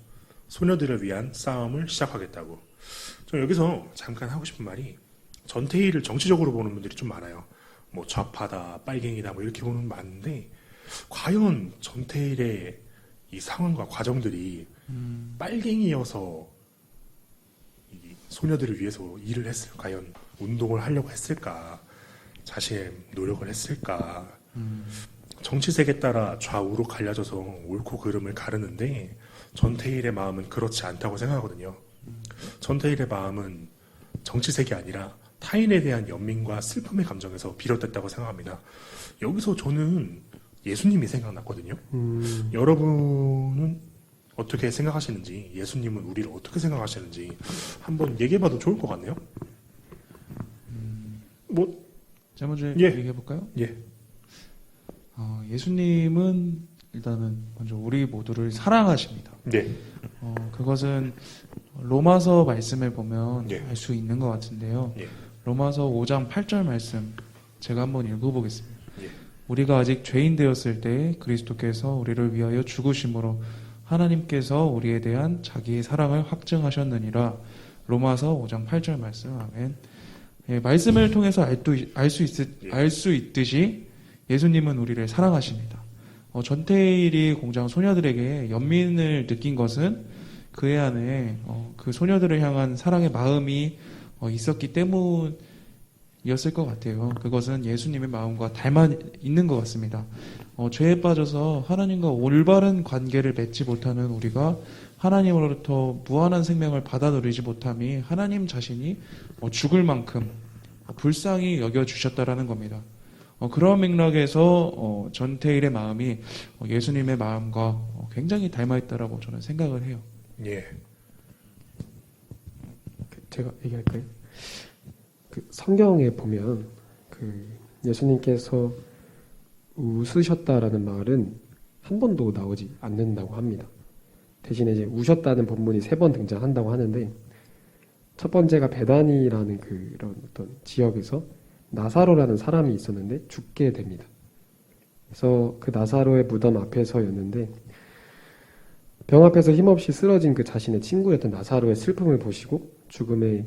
소녀들을 위한 싸움을 시작하겠다고. 저 여기서 잠깐 하고 싶은 말이 전태일을 정치적으로 보는 분들이 좀 많아요. 뭐 좌파다, 빨갱이다, 뭐 이렇게 보는 분 많은데 과연 전태일의 이 상황과 과정들이 빨갱이여서 이 소녀들을 위해서 일을 했을까? 과연 운동을 하려고 했을까? 자신의 노력을 했을까? 정치색에 따라 좌우로 갈라져서 옳고 그름을 가르는데 전태일의 마음은 그렇지 않다고 생각하거든요. 전태일의 마음은 정치색이 아니라 타인에 대한 연민과 슬픔의 감정에서 비롯됐다고 생각합니다. 여기서 저는 예수님이 생각났거든요. 여러분은 어떻게 생각하시는지, 예수님은 우리를 어떻게 생각하시는지 한번 얘기해봐도 좋을 것 같네요. 제가 먼저 예. 얘기해볼까요? 예. 예수님은 일단은 먼저 우리 모두를 사랑하십니다. 네. 그것은 로마서 말씀을 보면 예. 알 수 있는 것 같은데요. 예. 로마서 5장 8절 말씀 제가 한번 읽어보겠습니다. 예. 우리가 아직 죄인 되었을 때 그리스도께서 우리를 위하여 죽으심으로 하나님께서 우리에 대한 자기의 사랑을 확증하셨느니라. 로마서 5장 8절 말씀. 아멘. 예, 말씀을 통해서 알 수 있듯이 예수님은 우리를 사랑하십니다. 전태일이 공장 소녀들에게 연민을 느낀 것은 그의 안에 그 소녀들을 향한 사랑의 마음이 있었기 때문이었을 것 같아요. 그것은 예수님의 마음과 닮아 있는 것 같습니다. 죄에 빠져서 하나님과 올바른 관계를 맺지 못하는 우리가 하나님으로부터 무한한 생명을 받아 누리지 못함이 하나님 자신이 죽을 만큼 불쌍히 여겨주셨다라는 겁니다. 그런 맥락에서 전태일의 마음이 예수님의 마음과 굉장히 닮아있다라고 저는 생각을 해요. 예. 제가 얘기할까요? 성경에 보면 예수님께서 웃으셨다라는 말은 한 번도 나오지 않는다고 합니다. 대신에 이제 우셨다는 본문이 3번 등장한다고 하는데, 첫 번째가 베다니라는 그런 어떤 지역에서 나사로라는 사람이 있었는데 죽게 됩니다. 그래서 그 나사로의 무덤 앞에서였는데, 병 앞에서 힘없이 쓰러진 그 자신의 친구였던 나사로의 슬픔을 보시고 죽음에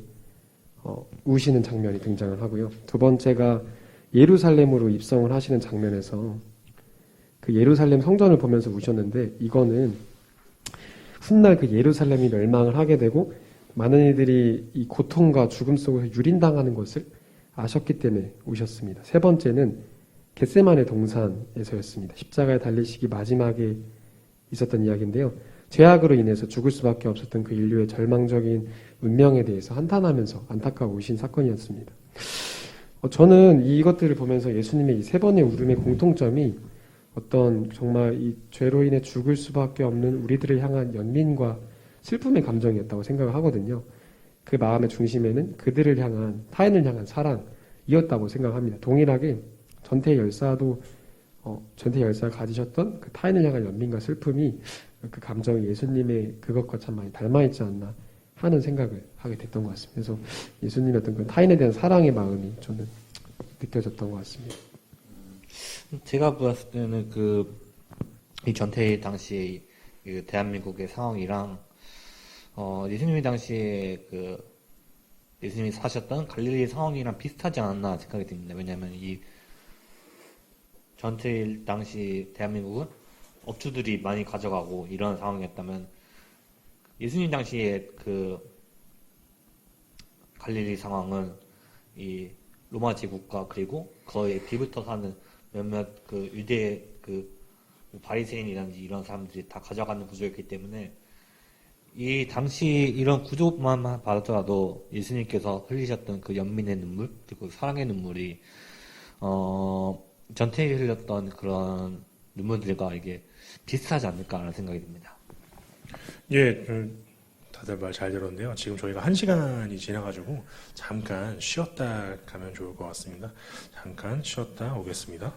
우시는 장면이 등장을 하고요. 두 번째가 예루살렘으로 입성을 하시는 장면에서 그 예루살렘 성전을 보면서 우셨는데, 이거는 훗날 그 예루살렘이 멸망을 하게 되고 많은 이들이 이 고통과 죽음 속에서 유린당하는 것을 아셨기 때문에 우셨습니다. 세 번째는 겟세마네 동산에서였습니다. 십자가에 달리시기 마지막에 있었던 이야기인데요. 죄악으로 인해서 죽을 수밖에 없었던 그 인류의 절망적인 운명에 대해서 한탄하면서 안타까우신 사건이었습니다. 저는 이것들을 보면서 예수님의 이 3번의 울음의 공통점이 어떤 정말 이 죄로 인해 죽을 수밖에 없는 우리들을 향한 연민과 슬픔의 감정이었다고 생각을 하거든요. 그 마음의 중심에는 그들을 향한, 타인을 향한 사랑이었다고 생각합니다. 동일하게 전태 열사가 가지셨던 그 타인을 향한 연민과 슬픔이, 그 감정이 예수님의 그것과 참 많이 닮아있지 않나 하는 생각을 하게 됐던 것 같습니다. 그래서 예수님의 어떤 그 타인에 대한 사랑의 마음이 저는 느껴졌던 것 같습니다. 제가 봤을 때는 이 전태일 당시 그 대한민국의 상황이랑 예수님이 당시에 예수님이 사셨던 갈릴리 상황이랑 비슷하지 않았나 생각이 듭니다. 왜냐하면 이 전태일 당시 대한민국은 업주들이 많이 가져가고 이런 상황이었다면, 예수님 당시에 그 갈릴리 상황은 이 로마 제국과 그리고 거의 뒤붙어 사는 몇몇 그 유대 바리새인이라든지 이런 사람들이 다 가져가는 구조였기 때문에, 이 당시 이런 구조만 봐더라도 예수님께서 흘리셨던 그 연민의 눈물 그리고 사랑의 눈물이 전태일이 흘렸던 그런 눈물들과 이게 비슷하지 않을까라는 생각이 듭니다. 예, 다들 말 잘 들었는데요. 지금 저희가 1시간이 지나가지고 잠깐 쉬었다 가면 좋을 것 같습니다. 잠깐 쉬었다 오겠습니다.